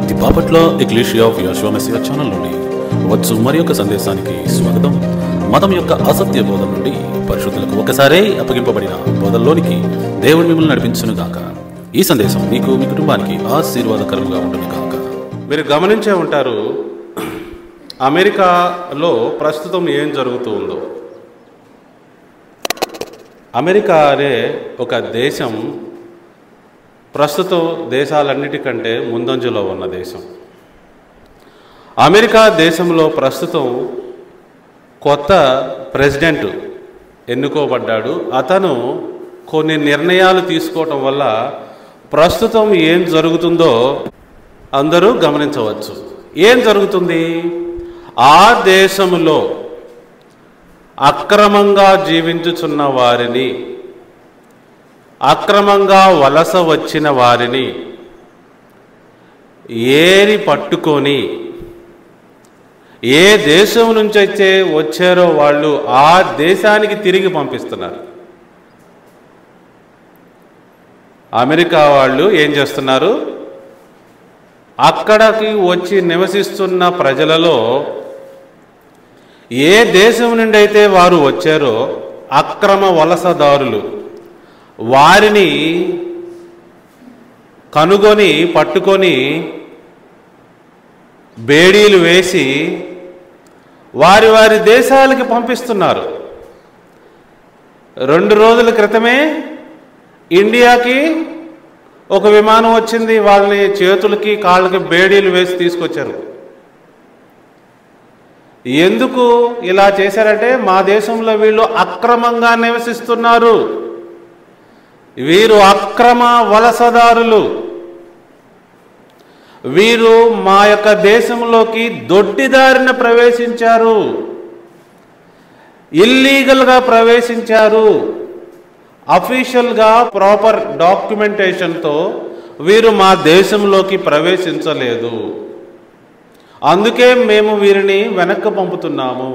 The Bapatla ecclesia of Jehovah Messiah channel నుండి వచ్చు మరి యొక్క సందేశానికి స్వాగతం. మతం యొక్క అసత్య బోధన నుండి పరిశుద్ధులకు ఒకసారే అప్పగింపబడిన బోధల్లోనికి దేవుడు మిమ్మల్ని నడిపించును గాక. ఈ సందేశం మీకు మీ కుటుంబానికి ఆశీర్వాదకరంగా ఉంటుంది గాక. మీరు గమనించే ఉంటారు, అమెరికాలో ప్రస్తుతం ఏం జరుగుతూ ఉందో. అమెరికా అనే ఒక దేశం ప్రస్తుతం దేశాలన్నిటికంటే ముందంజలో ఉన్న దేశం. అమెరికా దేశంలో ప్రస్తుతం కొత్త ప్రెసిడెంట్ ఎన్నుకోబడ్డాడు. అతను కొన్ని నిర్ణయాలు తీసుకోవటం వల్ల ప్రస్తుతం ఏం జరుగుతుందో అందరూ గమనించవచ్చు. ఏం జరుగుతుంది? ఆ దేశంలో అక్రమంగా జీవించుచున్న వారిని, అక్రమంగా వలస వచ్చిన వారిని ఏరి పట్టుకొని ఏ దేశం నుంచి అయితే వచ్చారో వాళ్ళు ఆ దేశానికి తిరిగి పంపిస్తున్నారు. అమెరికా వాళ్ళు ఏం చేస్తున్నారు? అక్కడికి వచ్చి నివసిస్తున్న ప్రజలలో ఏ దేశం నుండి అయితే వారు వచ్చారో అక్రమ వలసదారులు, వారిని కనుగొని పట్టుకొని బేడీలు వేసి వారి వారి దేశాలకి పంపిస్తున్నారు. 2 రోజుల క్రితమే ఇండియాకి ఒక విమానం వచ్చింది. వాళ్ళని చేతులకి కాళ్ళకి బేడీలు వేసి తీసుకొచ్చారు. ఎందుకు ఇలా చేశారంటే, మా దేశంలో వీళ్ళు అక్రమంగా నివసిస్తున్నారు, వీరు అక్రమ వలసదారులు, వీరు మా యొక్క దేశంలోకి దొడ్డిదారిన ప్రవేశించారు, ఇల్లీగల్గా ప్రవేశించారు, అఫీషియల్గా ప్రాపర్ డాక్యుమెంటేషన్తో వీరు మా దేశంలోకి ప్రవేశించలేదు, అందుకే మేము వీరిని వెనక్కి పంపుతున్నాము.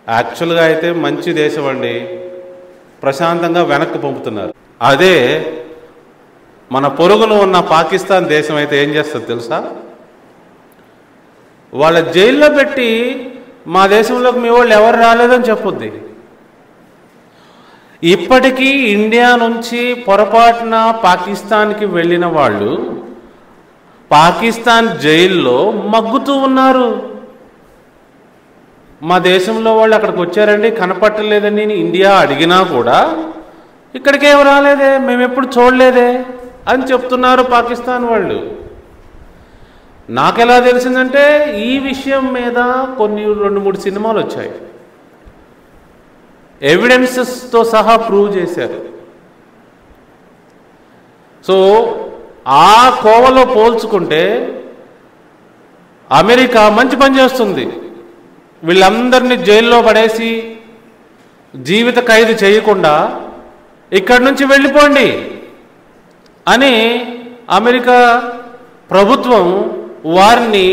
యాక్చువల్గా అయితే మంచి దేశం అండి, ప్రశాంతంగా వెనక్కి పంపుతున్నారు. అదే మన పొరుగున ఉన్న పాకిస్తాన్ దేశం అయితే ఏం చేస్తుంది తెలుసా? వాళ్ళ జైల్లో పెట్టి మా దేశంలోకి మీ వాళ్ళు ఎవరు రాలేదని చెప్పొద్ది. ఇప్పటికీ ఇండియా నుంచి పొరపాటున పాకిస్తాన్కి వెళ్ళిన వాళ్ళు పాకిస్తాన్ జైల్లో మగ్గుతూ ఉన్నారు. మా దేశంలో వాళ్ళు అక్కడికి వచ్చారండి, కనపట్టలేదని ఇండియా అడిగినా కూడా ఇక్కడికేం రాలేదే, మేము ఎప్పుడు చూడలేదే అని చెప్తున్నారు పాకిస్తాన్ వాళ్ళు. నాకెలా తెలిసిందంటే, ఈ విషయం మీద కొన్ని 2-3 సినిమాలు వచ్చాయి, ఎవిడెన్సెస్తో సహా ప్రూవ్ చేశారు. సో ఆ కోవలో పోల్చుకుంటే అమెరికా మంచి పని చేస్తుంది. వీళ్ళందరినీ జైల్లో పడేసి జీవిత ఖైదు చేయకుండా ఇక్కడి నుంచి వెళ్ళిపోండి అని అమెరికా ప్రభుత్వం వారిని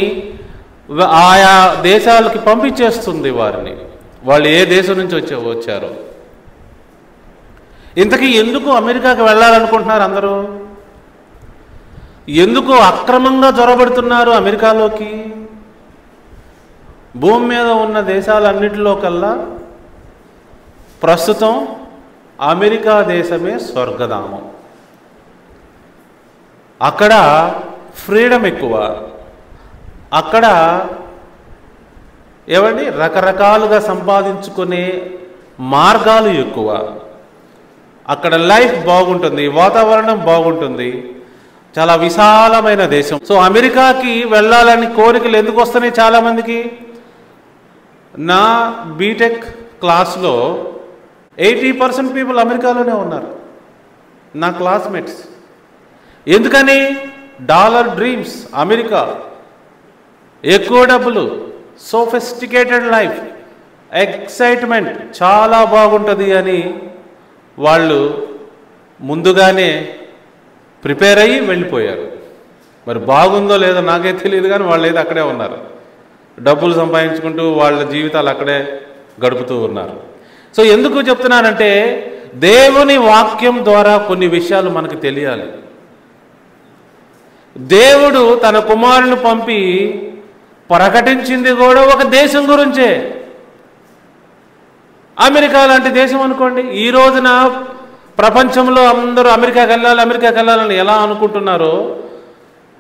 ఆయా దేశాలకి పంపించేస్తుంది. వారిని వాళ్ళు ఏ దేశం నుంచి వచ్చారో. ఇంతకీ ఎందుకు అమెరికాకి వెళ్ళాలనుకుంటున్నారు అందరూ? ఎందుకు అక్రమంగా జొరబడుతున్నారు అమెరికాలోకి? భూమి మీద ఉన్న దేశాలన్నిటిలో కల్లా ప్రస్తుతం అమెరికా దేశమే స్వర్గధామం. అక్కడ ఫ్రీడమ్ ఎక్కువ, అక్కడ ఏమండి రకరకాలుగా సంపాదించుకునే మార్గాలు ఎక్కువ, అక్కడ లైఫ్ బాగుంటుంది, వాతావరణం బాగుంటుంది, చాలా విశాలమైన దేశం. సో అమెరికాకి వెళ్ళాలని కోరికలు ఎందుకు వస్తున్నాయి చాలామందికి? నా బీటెక్ క్లాస్లో 80% పీపుల్ అమెరికాలోనే ఉన్నారు, నా క్లాస్మేట్స్. ఎందుకని? డాలర్ డ్రీమ్స్, అమెరికా, ఎక్కువ డబ్బులు, సోఫిస్టికేటెడ్ లైఫ్, ఎక్సైట్మెంట్, చాలా బాగుంటుంది అని వాళ్ళు ముందుగానే ప్రిపేర్ అయ్యి వెళ్ళిపోయారు. మరి బాగుందో లేదో నాకే తెలియదు, కానీ వాళ్ళు ఏదో అక్కడే ఉన్నారు, డబ్బులు సంపాదించుకుంటూ వాళ్ళ జీవితాలు అక్కడే గడుపుతూ ఉన్నారు. సో ఎందుకు చెప్తున్నానంటే, దేవుని వాక్యం ద్వారా కొన్ని విషయాలు మనకు తెలియాలి. దేవుడు తన కుమారుని పంపి ప్రకటించింది కూడా ఒక దేశం గురించే. అమెరికా లాంటి దేశం అనుకోండి. ఈ రోజున ప్రపంచంలో అందరూ అమెరికాకి వెళ్ళాలని ఎలా అనుకుంటున్నారో,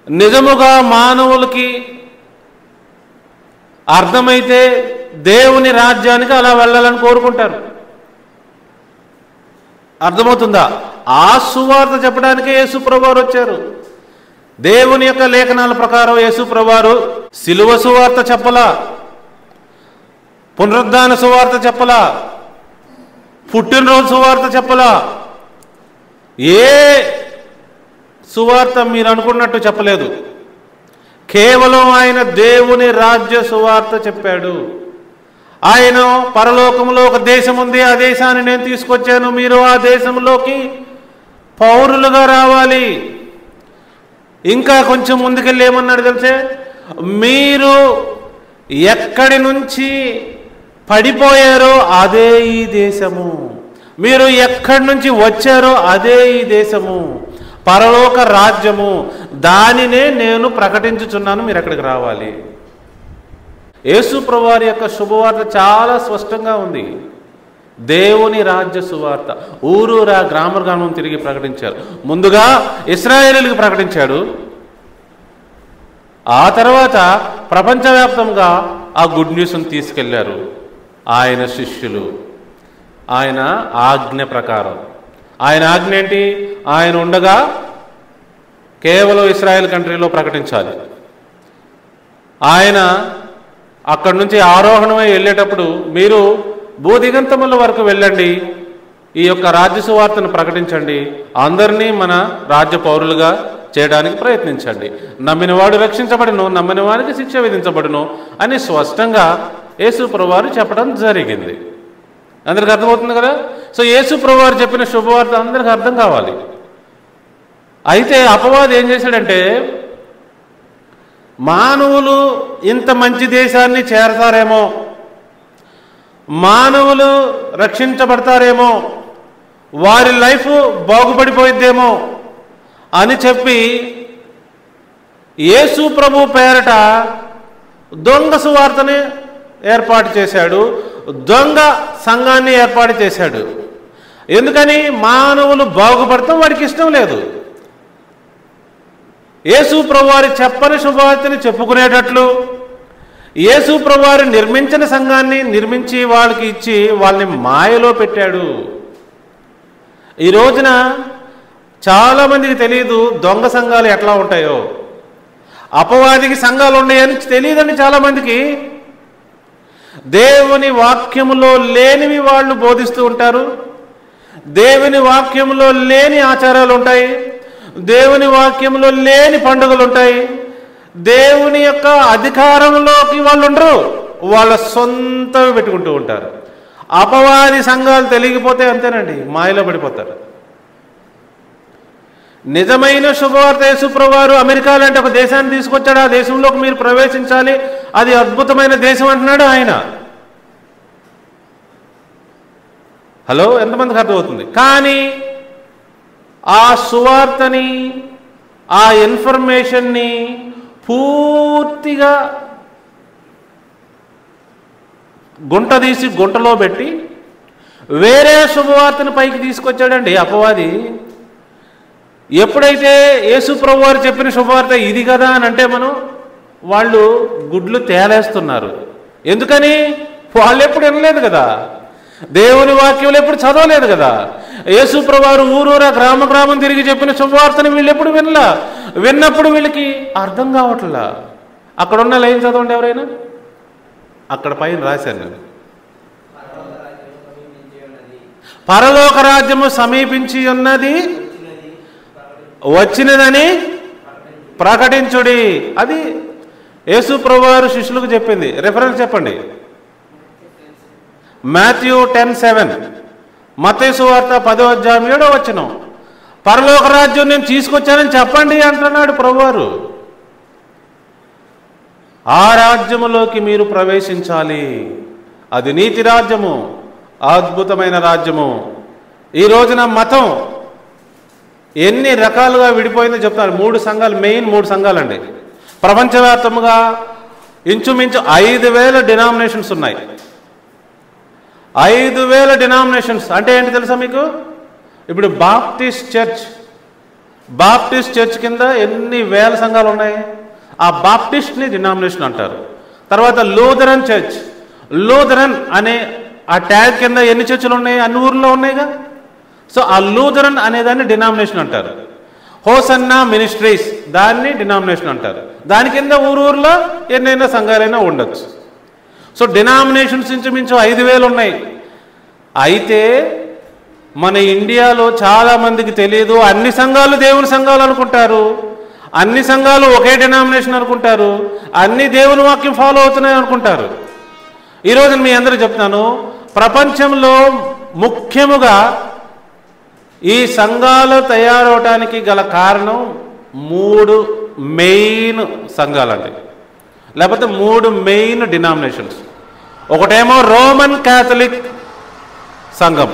నిజముగా మానవులకి అర్థమైతే దేవుని రాజ్యానికి అలా వెళ్ళాలని కోరుకుంటారు. అర్థమవుతుందా? ఆ సువార్త చెప్పడానికే యేసు ప్రభువారు వచ్చారు. దేవుని యొక్క లేఖనాల ప్రకారం యేసు ప్రభువారు సిలువ సువార్త చెప్పలా, పునరుద్ధాన సువార్త చెప్పలా, పుట్టినరోజు సువార్త చెప్పలా, ఏ సువార్త మీరు అనుకున్నట్టు చెప్పలేదు. కేవలం ఆయన దేవుని రాజ్య సువార్త చెప్పాడు. ఆయన పరలోకంలో ఒక దేశం ఉంది, ఆ దేశాన్ని నేను తీసుకొచ్చాను, మీరు ఆ దేశంలోకి పౌరులుగా రావాలి. ఇంకా కొంచెం ముందుకెళ్ళి ఏమన్నాడు తెలిసే, మీరు ఎక్కడి నుంచి పడిపోయారో అదే ఈ దేశము, మీరు ఎక్కడి నుంచి వచ్చారో అదే ఈ దేశము, పరలోక రాజ్యము, దానినే నేను ప్రకటించుచున్నాను, మీరు ఎక్కడికి రావాలి. యేసు ప్రభువారి యొక్క శుభవార్త చాలా స్పష్టంగా ఉంది. దేవుని రాజ్య సువార్త ఊరూరా గ్రామం తిరిగి ప్రకటించారు. ముందుగా ఇశ్రాయేలీయులకు ప్రకటించాడు, ఆ తర్వాత ప్రపంచవ్యాప్తంగా ఆ గుడ్ న్యూస్ని తీసుకెళ్లారు ఆయన శిష్యులు. ఆయన ఆజ్ఞ ప్రకారం. ఆయన ఆజ్ఞ ఏంటి? ఆయన ఉండగా కేవలం ఇశ్రాయేల్ కంట్రీలో ప్రకటించాలి. ఆయన అక్కడి నుంచి ఆరోహణమై వెళ్ళేటప్పుడు మీరు భూదిగంతముల వరకు వెళ్ళండి, ఈ యొక్క రాజ్య సువార్తను ప్రకటించండి, అందరినీ మన రాజ్య పౌరులుగా చేయడానికి ప్రయత్నించండి, నమ్మినవాడు రక్షించబడును, నమ్మిన వారికి శిక్ష విధించబడును అని స్పష్టంగా యేసు ప్రభువారు చెప్పడం జరిగింది. అందరికి అర్థమవుతుంది కదా? సో యేసు ప్రభువారు చెప్పిన శుభవార్త అందరికి అర్థం కావాలి. అయితే అపవాది ఏం చేశాడంటే, మానవులు ఇంత మంచి దేశాన్ని చేరతారేమో, మానవులు రక్షించబడతారేమో, వారి లైఫ్ బాగుపడిపోయిద్దేమో అని చెప్పి యేసు ప్రభు పేరట దొంగ సువార్తని ఏర్పాటు చేశాడు, దొంగ సంఘాన్ని ఏర్పాటు చేశాడు. ఎందుకని? మానవులు బాగుపడతాం వాడికి ఇష్టం లేదు. యేసు ప్రభువారి చెప్పని శుభవార్తని చెప్పుకునేటట్లు, యేసు ప్రభువారు నిర్మించిన సంఘాన్ని నిర్మించి వాళ్ళకి ఇచ్చి వాళ్ళని మాయలో పెట్టాడు. ఈ రోజున చాలామందికి తెలియదు దొంగ సంఘాలు ఎట్లా ఉంటాయో. అపవాదికి సంఘాలు ఉన్నాయని తెలియదండి చాలామందికి. దేవుని వాక్యములో లేనివి వాళ్ళు బోధిస్తూ ఉంటారు, దేవుని వాక్యములో లేని ఆచారాలు ఉంటాయి, దేవుని వాక్యంలో లేని పండుగలు ఉంటాయి, దేవుని యొక్క అధికారంలోకి వాళ్ళు ఉండరు, వాళ్ళ సొంతవి పెట్టుకుంటూ ఉంటారు. అపవాది సంఘాలు తెలియకపోతే అంతేనండి, మాయలో పడిపోతారు. నిజమైన శుభవార్త యేసు ప్రభువారు అమెరికా లాంటి ఒక దేశాన్ని తీసుకొచ్చాడు, ఆ దేశంలోకి మీరు ప్రవేశించాలి, అది అద్భుతమైన దేశం అంటున్నాడు ఆయన. హలో, ఎంతమందికి అర్థమవుతుంది? కానీ ఆ సువార్తని, ఆ ఇన్ఫర్మేషన్ని పూర్తిగా గుంట తీసి గుంటలో పెట్టి వేరే శుభవార్తను పైకి తీసుకొచ్చాడండి అపవాది. ఎప్పుడైతే యేసు ప్రభువారు చెప్పిన శుభవార్త ఇది కదా అని అంటే వాళ్ళు గుడ్లు తేలేస్తున్నారు. ఎందుకని? వాళ్ళు ఎప్పుడు వినలేదు కదా, దేవుని వాక్యంలో ఎప్పుడు చదవలేదు కదా. యేసు ప్రభువారు ఊరూరా గ్రామం తిరిగి చెప్పిన శుభవార్తని వీళ్ళు ఎప్పుడు విన్నప్పుడు వీళ్ళకి అర్థం కావట్లా. అక్కడ ఉన్న లైన్ చదవండి ఎవరైనా, అక్కడ పైన రాశాను నేను, పరలోక రాజ్యము సమీపించి ఉన్నది, వచ్చినదని ప్రకటించుడి. అది యేసు ప్రభువారు శిష్యులకు చెప్పింది. రెఫరెన్స్ చెప్పండి. మాథ్యూ 10:7, మత్తయి సువార్త 10:7 పరలోక రాజ్యం నేను తీసుకొచ్చానని చెప్పండి అంటున్నాడు ప్రభువారు. ఆ రాజ్యములోకి మీరు ప్రవేశించాలి. అది నీతి రాజ్యము, అద్భుతమైన రాజ్యము. ఈ రోజున మతం ఎన్ని రకాలుగా విడిపోయిందో చెప్తారు. 3 సంఘాలు, మెయిన్ 3 సంఘాలండి. ప్రపంచవ్యాప్తంగా ఇంచుమించు 5,000 డినామినేషన్స్ ఉన్నాయి. 5,000 డినామినేషన్స్ అంటే ఏంటి తెలుసా మీకు? ఇప్పుడు బాప్టిస్ట్ చర్చ్ కింద ఎన్ని వేల సంఘాలు ఉన్నాయి. ఆ బాప్టిస్ట్ని డినామినేషన్ అంటారు. తర్వాత లూథరన్ అనే ఆ ట్యాగ్ కింద ఎన్ని చర్చిలు ఉన్నాయి? అన్ని ఊర్లో ఉన్నాయిగా. సో ఆ లూథరన్ అనేదాన్ని డినామినేషన్ అంటారు. హోసన్నా మినిస్ట్రీస్ దాన్ని డినామినేషన్ అంటారు. దాని కింద ఊరూరులో ఎన్నైనా సంఘాలైనా ఉండొచ్చు. సో డినామినేషన్స్ ఇంచుమించు 5,000 ఉన్నాయి. అయితే మన ఇండియాలో చాలామందికి తెలియదు. అన్ని సంఘాలు దేవుని సంఘాలు అనుకుంటారు, అన్ని సంఘాలు ఒకే డినామినేషన్ అనుకుంటారు, అన్ని దేవుని వాక్యం ఫాలో అవుతున్నాయి అనుకుంటారు. ఈరోజు మీ అందరూ చెప్తున్నాను, ప్రపంచంలో ముఖ్యముగా ఈ సంఘాలు తయారవడానికి గల కారణం 3 మెయిన్ సంఘాలండి, లేకపోతే 3 మెయిన్ డినామినేషన్స్. ఒకటేమో రోమన్ క్యాథలిక్ సంఘం.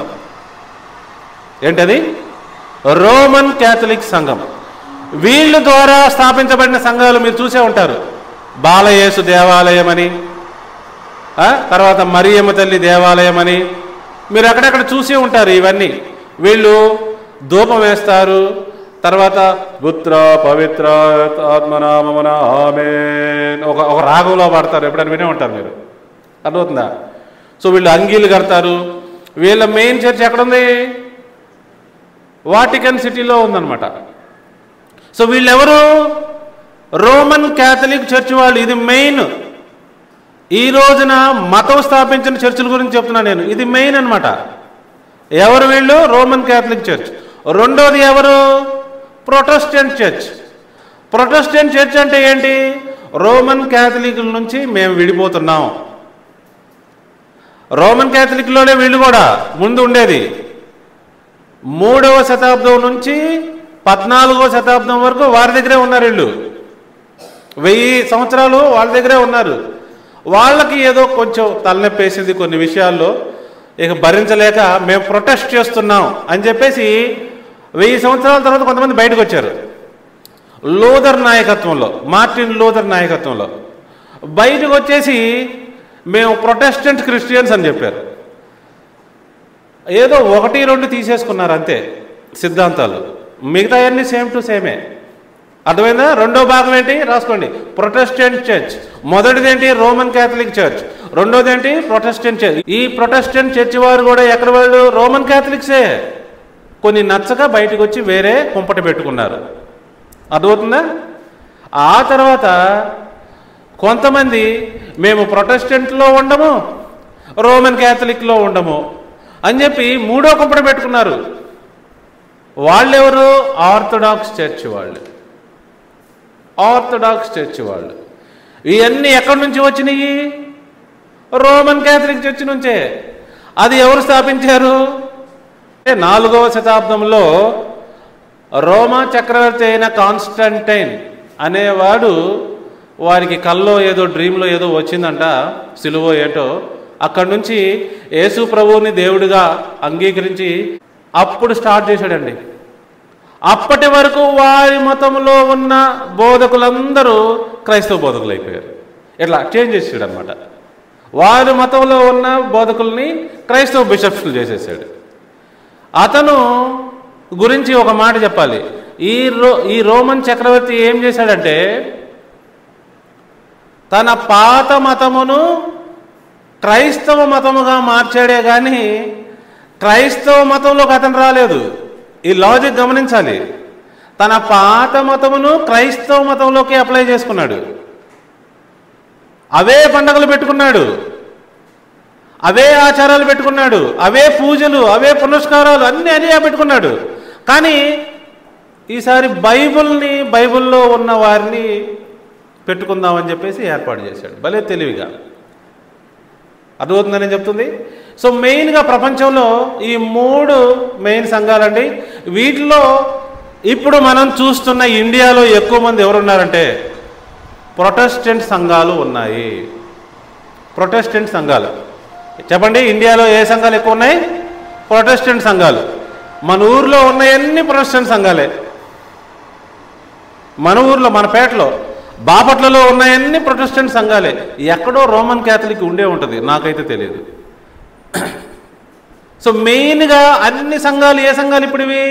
ఏంటది? రోమన్ క్యాథలిక్ సంఘం. వీళ్ళ ద్వారా స్థాపించబడిన సంఘాలు మీరు చూసే ఉంటారు. బాలయేసు దేవాలయం అని, తర్వాత మరియమ్మ తల్లి దేవాలయం అని మీరు అక్కడక్కడ చూసే ఉంటారు. ఇవన్నీ వీళ్ళు ధూపం వేస్తారు, తర్వాత పుత్ర పవిత్ర ఆత్మనామమున ఆమేన్ ఒక రాగంలో పాడతారు. ఎప్పుడైనా వినే ఉంటారు మీరు, అర్థమవుతుందా? సో వీళ్ళు అంగీలు కడతారు. వీళ్ళ మెయిన్ చర్చ్ ఎక్కడుంది? వాటికన్ సిటీలో ఉందన్నమాట. సో వీళ్ళెవరు? రోమన్ క్యాథలిక్ చర్చ్ వాళ్ళు. ఇది మెయిన్. ఈ రోజున మతం స్థాపించిన చర్చిల గురించి చెప్తున్నాను నేను. ఇది మెయిన్ అన్నమాట. ఎవరు వీళ్ళు? Roman Catholic church. రెండోది ఎవరు? Protestant church. ప్రొటెస్టెంట్ చర్చ్ అంటే ఏంటి? రోమన్ క్యాథలిక్ల నుంచి మేము విడిపోతున్నాం. రోమన్ క్యాథలిక్లోనే వీళ్ళు కూడా ముందు ఉండేది. 3వ శతాబ్దం నుంచి 14వ శతాబ్దం వరకు వారి దగ్గరే ఉన్నారు. వీళ్ళు 1000 సంవత్సరాలు వాళ్ళ దగ్గరే ఉన్నారు. వాళ్ళకి ఏదో కొంచెం తలనొప్పి వేసింది కొన్ని విషయాల్లో, ఇక భరించలేక మేము ప్రొటెస్ట్ చేస్తున్నాం అని చెప్పేసి 1000 సంవత్సరాల తర్వాత కొంతమంది బయటకు వచ్చారు. లూథర్ నాయకత్వంలో, మార్టిన్ లూథర్ నాయకత్వంలో బయటకు వచ్చేసి మేము ప్రొటెస్టెంట్ క్రిస్టియన్స్ అని చెప్పారు. ఏదో 1-2 తీసేసుకున్నారు అంతే సిద్ధాంతాలు, మిగతా అన్నీ సేమ్ టు సేమే. అర్థమైందా? రెండో భాగం ఏంటి? రాసుకోండి. Protestant church. మొదటిది ఏంటి? Roman Catholic church. రెండోది ఏంటి? Protestant church. ఈ ప్రొటెస్టెంట్ చర్చ్ వారు కూడా ఎక్కడ వాళ్ళు? రోమన్ క్యాథలిక్సే. కొన్ని నచ్చక బయటకు వచ్చి వేరే కుంపట పెట్టుకున్నారు. అర్థమవుతుందా? ఆ తర్వాత కొంతమంది మేము ప్రొటెస్టెంట్లో ఉండము, రోమన్ క్యాథలిక్లో ఉండము అని చెప్పి 3వ కుంపట పెట్టుకున్నారు. వాళ్ళెవరు? ఆర్థడాక్స్ చర్చ్ వాళ్ళు. ఆర్థడాక్స్ చర్చ్ వాళ్ళు. ఇవన్నీ ఎక్కడి నుంచి వచ్చినాయి? రోమన్ క్యాథలిక్ చర్చ్ నుంచే. అది ఎవరు స్థాపించారు? 4వ శతాబ్దంలో రోమా చక్రవర్తి అయిన కాన్స్టంటైన్ అనేవాడు, వారికి కల్లో ఏదో డ్రీమ్లో ఏదో వచ్చిందంట, సిలువ ఏటో. అక్కడి నుంచి యేసు ప్రభువుని దేవుడిగా అంగీకరించి అప్పుడు స్టార్ట్ చేశాడండి. అప్పటి వరకు వారి మతంలో ఉన్న బోధకులందరూ క్రైస్తవ బోధకులు అయిపోయారు. ఇట్లా చేంజ్ చేసాడు అనమాట. వారి మతంలో ఉన్న బోధకుల్ని క్రైస్తవ బిషప్స్లు చేసేసాడు. అతను గురించి ఒక మాట చెప్పాలి. ఈ రోమన్ చక్రవర్తి ఏం చేశాడంటే, తన పాత మతమును క్రైస్తవ మతముగా మార్చాడే కానీ క్రైస్తవ మతంలోకి అతను రాలేదు. ఈ లాజిక్ గమనించాలి. తన పాత మతమును క్రైస్తవ మతంలోకి అప్లై చేసుకున్నాడు. అవే పండుగలు పెట్టుకున్నాడు, అవే ఆచారాలు పెట్టుకున్నాడు, అవే పూజలు, అవే పునస్కారాలు అన్నీ పెట్టుకున్నాడు. కానీ ఈసారి బైబిల్లో ఉన్న వారిని పెట్టుకుందామని చెప్పేసి ఏర్పాటు చేశాడు. భలే తెలివిగా. అర్థమవుతుందని చెప్తుంది. సో మెయిన్గా ప్రపంచంలో ఈ 3 మెయిన్ సంఘాలండి. వీటిలో ఇప్పుడు మనం చూస్తున్న ఇండియాలో ఎక్కువ మంది ఎవరున్నారంటే ప్రొటెస్టెంట్ సంఘాలు ఉన్నాయి. ప్రొటెస్టెంట్ సంఘాలు చెప్పండి. ఇండియాలో ఏ సంఘాలు ఎక్కువ ఉన్నాయి? ప్రొటెస్టెంట్ సంఘాలు. మన ఊర్లో ఉన్నవన్నీ ప్రొటెస్టెంట్ సంఘాలే. మన ఊర్లో, మన పేటలో, బాపట్లలో ఉన్నవన్నీ ప్రొటెస్టెంట్ సంఘాలే. ఎక్కడో రోమన్ క్యాథలిక్ ఉండే ఉంటుంది, నాకైతే తెలియదు. సో మెయిన్గా అన్ని సంఘాలు ఏ సంఘాలు ఇప్పుడు ఇవి?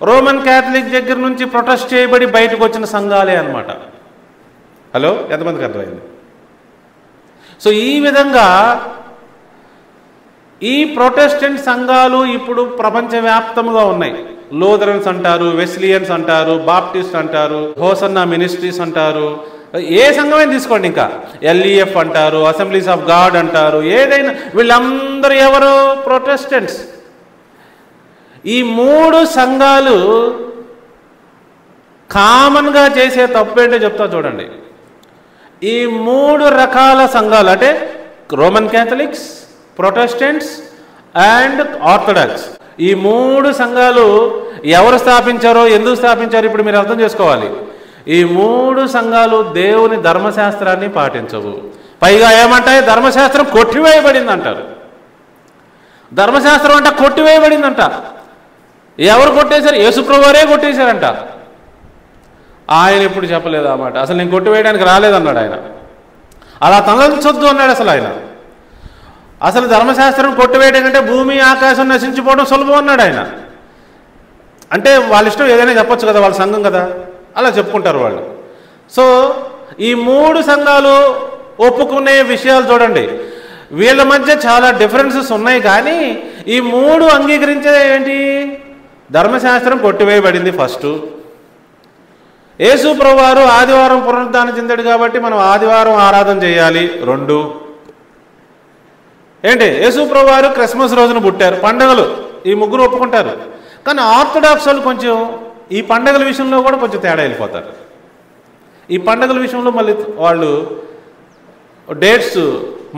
రోమన్ క్యాథలిక్ దగ్గర నుంచి ప్రొటెస్ట్ చేయబడి బయటకు వచ్చిన సంఘాలే అన్నమాట. హలో, ఎంతమందికి అర్థమైంది? సో ఈ విధంగా ఈ ప్రొటెస్టెంట్ సంఘాలు ఇప్పుడు ప్రపంచవ్యాప్తంగా ఉన్నాయి. లూథరన్స్ అంటారు, వెస్లియన్స్ అంటారు, బాప్టిస్ట్ అంటారు, హోసన్నా మినిస్ట్రీస్ అంటారు, ఏ సంఘమైనా తీసుకోండి, ఇంకా ఎల్ఈఎఫ్ అంటారు, అసెంబ్లీస్ ఆఫ్ గాడ్ అంటారు, ఏదైనా వీళ్ళందరూ ఎవరు? ప్రొటెస్టెంట్స్. ఈ మూడు సంఘాలు కామన్గా చేసే తప్పేంటో చెప్తా చూడండి. ఈ మూడు రకాల సంఘాలు అంటే Roman Catholics, Protestants and orthodox, ఈ మూడు సంఘాలు ఎవరు స్థాపించారో, ఎందుకు స్థాపించారో ఇప్పుడు మీరు అర్థం చేసుకోవాలి. ఈ మూడు సంఘాలు దేవుని ధర్మశాస్త్రాన్ని పాటించవు. పైగా ఏమంటాయి? ధర్మశాస్త్రం కొట్టివేయబడింది అంటారు. ధర్మశాస్త్రం అంట కొట్టివేయబడిందంట. ఎవరు కొట్టేశారు? యేసుప్రభువారే కొట్టేశారంట. ఆయన ఎప్పుడు చెప్పలేదు ఆ మాట. అసలు నేను కొట్టివేయడానికి రాలేదన్నాడు ఆయన. అలా తలంచొద్దు అన్నాడు అసలు ఆయన. అసలు ధర్మశాస్త్రం కొట్టివేయడం అంటే భూమి ఆకాశం నశించిపోవడం సులభం అన్నాడు ఆయన. అంటే వాళ్ళ ఇష్టం ఏదైనా చెప్పొచ్చు కదా, వాళ్ళ సంఘం కదా, అలా చెప్పుకుంటారు వాళ్ళు. సో ఈ మూడు సంఘాలు ఒప్పుకునే విషయాలు చూడండి, వీళ్ళ మధ్య చాలా డిఫరెన్సెస్ ఉన్నాయి. కానీ ఈ మూడు అంగీకరించేది ఏంటి? ధర్మశాస్త్రం కొట్టివేయబడింది ఫస్ట్. యేసు ప్రభువారు ఆదివారం పునరుద్ధానం చెందాడు కాబట్టి మనం ఆదివారం ఆరాధన చేయాలి. రెండు ఏంటి? యేసు ప్రభువారు క్రిస్మస్ రోజున పుట్టారు. పండుగలు ఈ ముగ్గురు ఒప్పుకుంటారు. కానీ ఆర్థడాక్స్ వాళ్ళు కొంచెం ఈ పండుగల విషయంలో కూడా కొంచెం తేడా వెళ్ళిపోతారు. ఈ పండుగల విషయంలో మళ్ళీ వాళ్ళు డేట్స్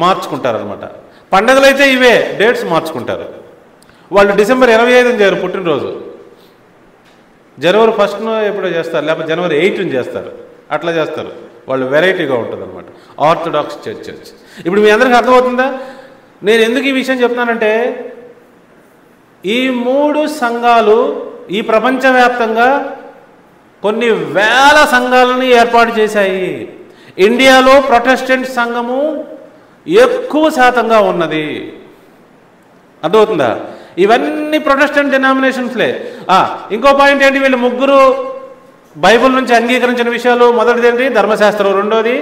మార్చుకుంటారు అనమాట. పండుగలు అయితే ఇవే, డేట్స్ మార్చుకుంటారు. వాళ్ళు డిసెంబర్ 25న చేయరు పుట్టినరోజు, జనవరి 1న ఎప్పుడో చేస్తారు, లేకపోతే జనవరి 8న చేస్తారు. అట్లా చేస్తారు. వాళ్ళు వెరైటీగా ఉంటుంది అనమాట ఆర్థడాక్స్ చర్చ్. ఇప్పుడు మీ అందరికీ అర్థమవుతుందా నేను ఎందుకు ఈ విషయం చెప్తున్నానంటే? ఈ మూడు సంఘాలు ఈ ప్రపంచవ్యాప్తంగా కొన్ని వేల సంఘాలను ఏర్పాటు చేశాయి. ఇండియాలో ప్రొటెస్టెంట్ సంఘము ఎక్కువ శాతంగా ఉన్నది. అర్థమవుతుందా? ఇవన్నీ ప్రొటెస్టెంట్ డినామినేషన్స్లే. ఇంకో పాయింట్ ఏంటి? వీళ్ళు ముగ్గురు బైబిల్ నుంచి అంగీకరించిన విషయాలు. మొదటిది ఏంటి? ధర్మశాస్త్రం. రెండోది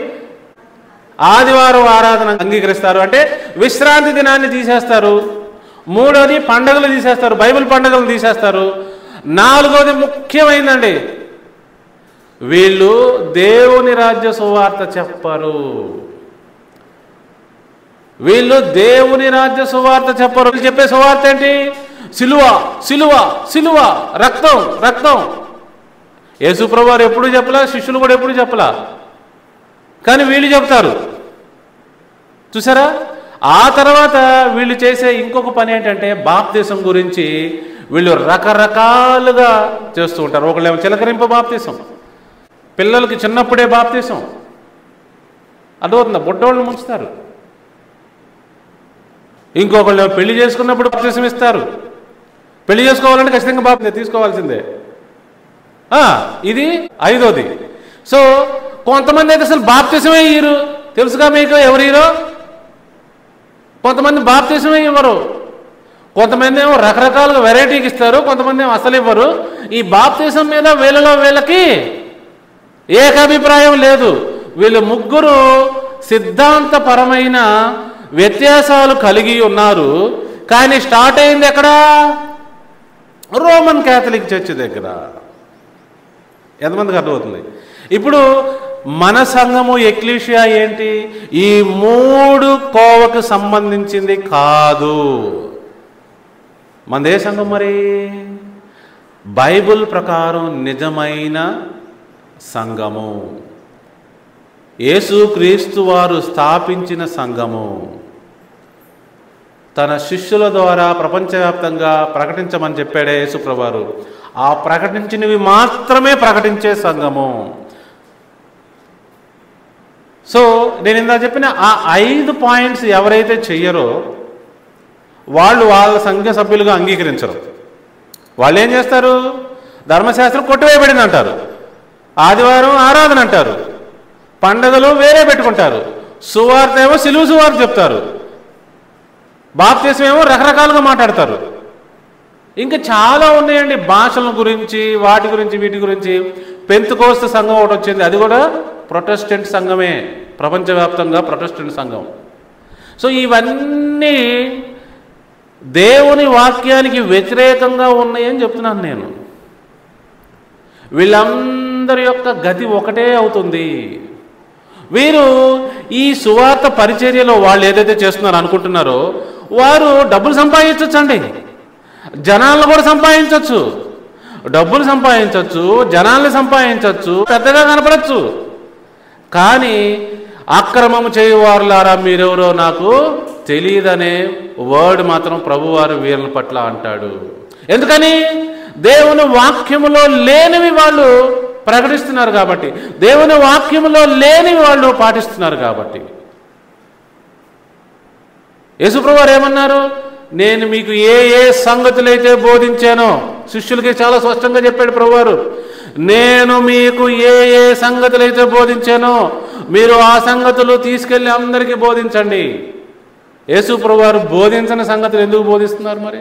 ఆదివారం ఆరాధన అంగీకరిస్తారు, అంటే విశ్రాంతి దినాన్ని తీసేస్తారు. మూడోది పండుగలు తీసేస్తారు, బైబిల్ పండుగలు తీసేస్తారు. నాలుగోది ముఖ్యమైందండి, వీళ్ళు దేవుని రాజ్య సువార్త చెప్పరు. వీళ్ళు దేవుని రాజ్య సువార్త చెప్పరు. వీళ్ళు చెప్పే సువార్త ఏంటి? సిలువ, సిలువ, సిలువ, రక్తం, రక్తం. యేసుప్రభువు వారు ఎప్పుడు చెప్పలా, శిష్యులు కూడా ఎప్పుడు చెప్పలా, కానీ వీళ్ళు చెప్తారు. చూసారా? ఆ తర్వాత వీళ్ళు చేసే ఇంకొక పని ఏంటంటే బాప్తిసం గురించి వీళ్ళు రకరకాలుగా చేస్తూ ఉంటారు. ఒకళ్ళేమో చిలకరింపు బాప్తిసం, పిల్లలకి చిన్నప్పుడే బాప్తిసం. అర్థమవుతుందా? బుడ్డోళ్ళని ముంచుతారు. ఇంకొకళ్ళు పెళ్లి చేసుకున్నప్పుడు బాప్తిసం ఇస్తారు. పెళ్లి చేసుకోవాలంటే ఖచ్చితంగా బాప్తిసం తీసుకోవాల్సిందే. ఇది ఐదోది. సో కొంతమంది అయితే అసలు బాప్తిసమే ఇయ్యరు. తెలుసుగా మీకు ఎవరు హీరో? కొంతమంది బాప్తిసమే ఇవ్వరు. కొంతమంది ఏమో రకరకాలుగా వెరైటీకి ఇస్తారు, కొంతమంది ఏమో అసలు ఇవ్వరు. ఈ బాప్తిసం మీద వీళ్ళకి ఏకాభిప్రాయం లేదు. వీళ్ళు ముగ్గురు సిద్ధాంతపరమైన వ్యత్యాసాలు కలిగి ఉన్నారు. కానీ స్టార్ట్ అయింది ఎక్కడ? రోమన్ క్యాథలిక్ చర్చ్ దగ్గర. ఎంతమందికి అర్థమవుతుంది? ఇప్పుడు మన సంఘము ఎక్లీషియా ఏంటి? ఈ మూడు కోవకు సంబంధించింది కాదు. మనదే సంఘం మరి బైబిల్ ప్రకారం నిజమైన సంఘము, యేసుక్రీస్తు వారు స్థాపించిన సంఘము, తన శిష్యుల ద్వారా ప్రపంచవ్యాప్తంగా ప్రకటించమని చెప్పాడే యేసుప్రభువారు. ఆ ప్రకటించినవి మాత్రమే ప్రకటించే సంఘము. సో నేను ఇందా చెప్పిన ఆ 5 పాయింట్స్ ఎవరైతే చెయ్యరో వాళ్ళు వాళ్ళ సంఘ సభ్యులుగా అంగీకరించరు. వాళ్ళు ఏం చేస్తారు? ధర్మశాస్త్రం కొట్టివేయబడింది అంటారు, ఆదివారం ఆరాధన అంటారు, పండగలు వేరే పెట్టుకుంటారు, సువార్త ఏమో సిలువ సువార్త చెప్తారు, బాప్తిస్మం ఏమో రకరకాలుగా మాట్లాడతారు. ఇంకా చాలా ఉన్నాయండి భాషల గురించి, వాటి గురించి, వీటి గురించి. పెంతెకోస్తు సంఘం ఒకటి వచ్చింది, అది కూడా ప్రొటెస్టెంట్ సంఘమే, ప్రపంచవ్యాప్తంగా ప్రొటెస్టెంట్ సంఘం. సో ఇవన్నీ దేవుని వాక్యానికి వ్యతిరేకంగా ఉన్నాయని చెప్తున్నాను నేను. వీళ్ళందరి యొక్క గతి ఒకటే అవుతుంది. వీరు ఈ సువార్త పరిచర్యలో వాళ్ళు ఏదైతే చేస్తున్నారో అనుకుంటున్నారో వారు డబ్బులు సంపాదించవచ్చండి, జనాలను కూడా సంపాదించవచ్చు, డబ్బులు సంపాదించవచ్చు, జనాల్ని సంపాదించవచ్చు, పెద్దగా కనపడచ్చు. కానీ అక్రమము చేయువారులారా మీరెవరో నాకు తెలియదనే వర్డ్ మాత్రం ప్రభువారు వీళ్ళ పట్ల అంటాడు. ఎందుకని? దేవుని వాక్యములో లేనివి వాళ్ళు ప్రకటిస్తున్నారు కాబట్టి, దేవుని వాక్యములో లేనివి వాళ్ళు పాటిస్తున్నారు కాబట్టి. యేసుప్రభువారు ఏమన్నారు? నేను మీకు ఏ ఏ సంగతులైతే బోధించానో, శిష్యులకి చాలా స్పష్టంగా చెప్పాడు ప్రభువారు, నేను మీకు ఏ ఏ సంగతులైతే బోధించానో మీరు ఆ సంగతులు తీసుకెళ్ళి అందరికీ బోధించండి. యేసుప్రభువారు బోధించని సంగతులు ఎందుకు బోధిస్తున్నారు? మరి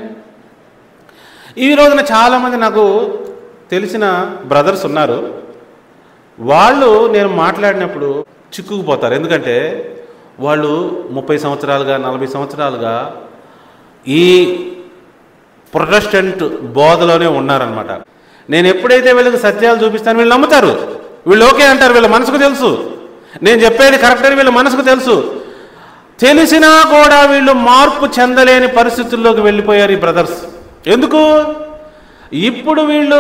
ఈ రోజున చాలామంది నాకు తెలిసిన బ్రదర్స్ ఉన్నారు, వాళ్ళు నేను మాట్లాడినప్పుడు చిక్కుకుపోతారు. ఎందుకంటే వాళ్ళు 30 సంవత్సరాలుగా 40 సంవత్సరాలుగా ఈ ప్రొటెస్టెంట్ బోధలోనే ఉన్నారనమాట. నేను ఎప్పుడైతే వీళ్ళకి సత్యాలు చూపిస్తాను వీళ్ళు నమ్ముతారు, వీళ్ళు ఓకే అంటారు, వీళ్ళ మనసుకు తెలుసు నేను చెప్పేది కరెక్ట్ అని వీళ్ళ మనసుకు తెలుసు. తెలిసినా కూడా వీళ్ళు మార్పు చెందలేని పరిస్థితుల్లోకి వెళ్ళిపోయారు ఈ బ్రదర్స్. ఎందుకు? ఇప్పుడు వీళ్ళు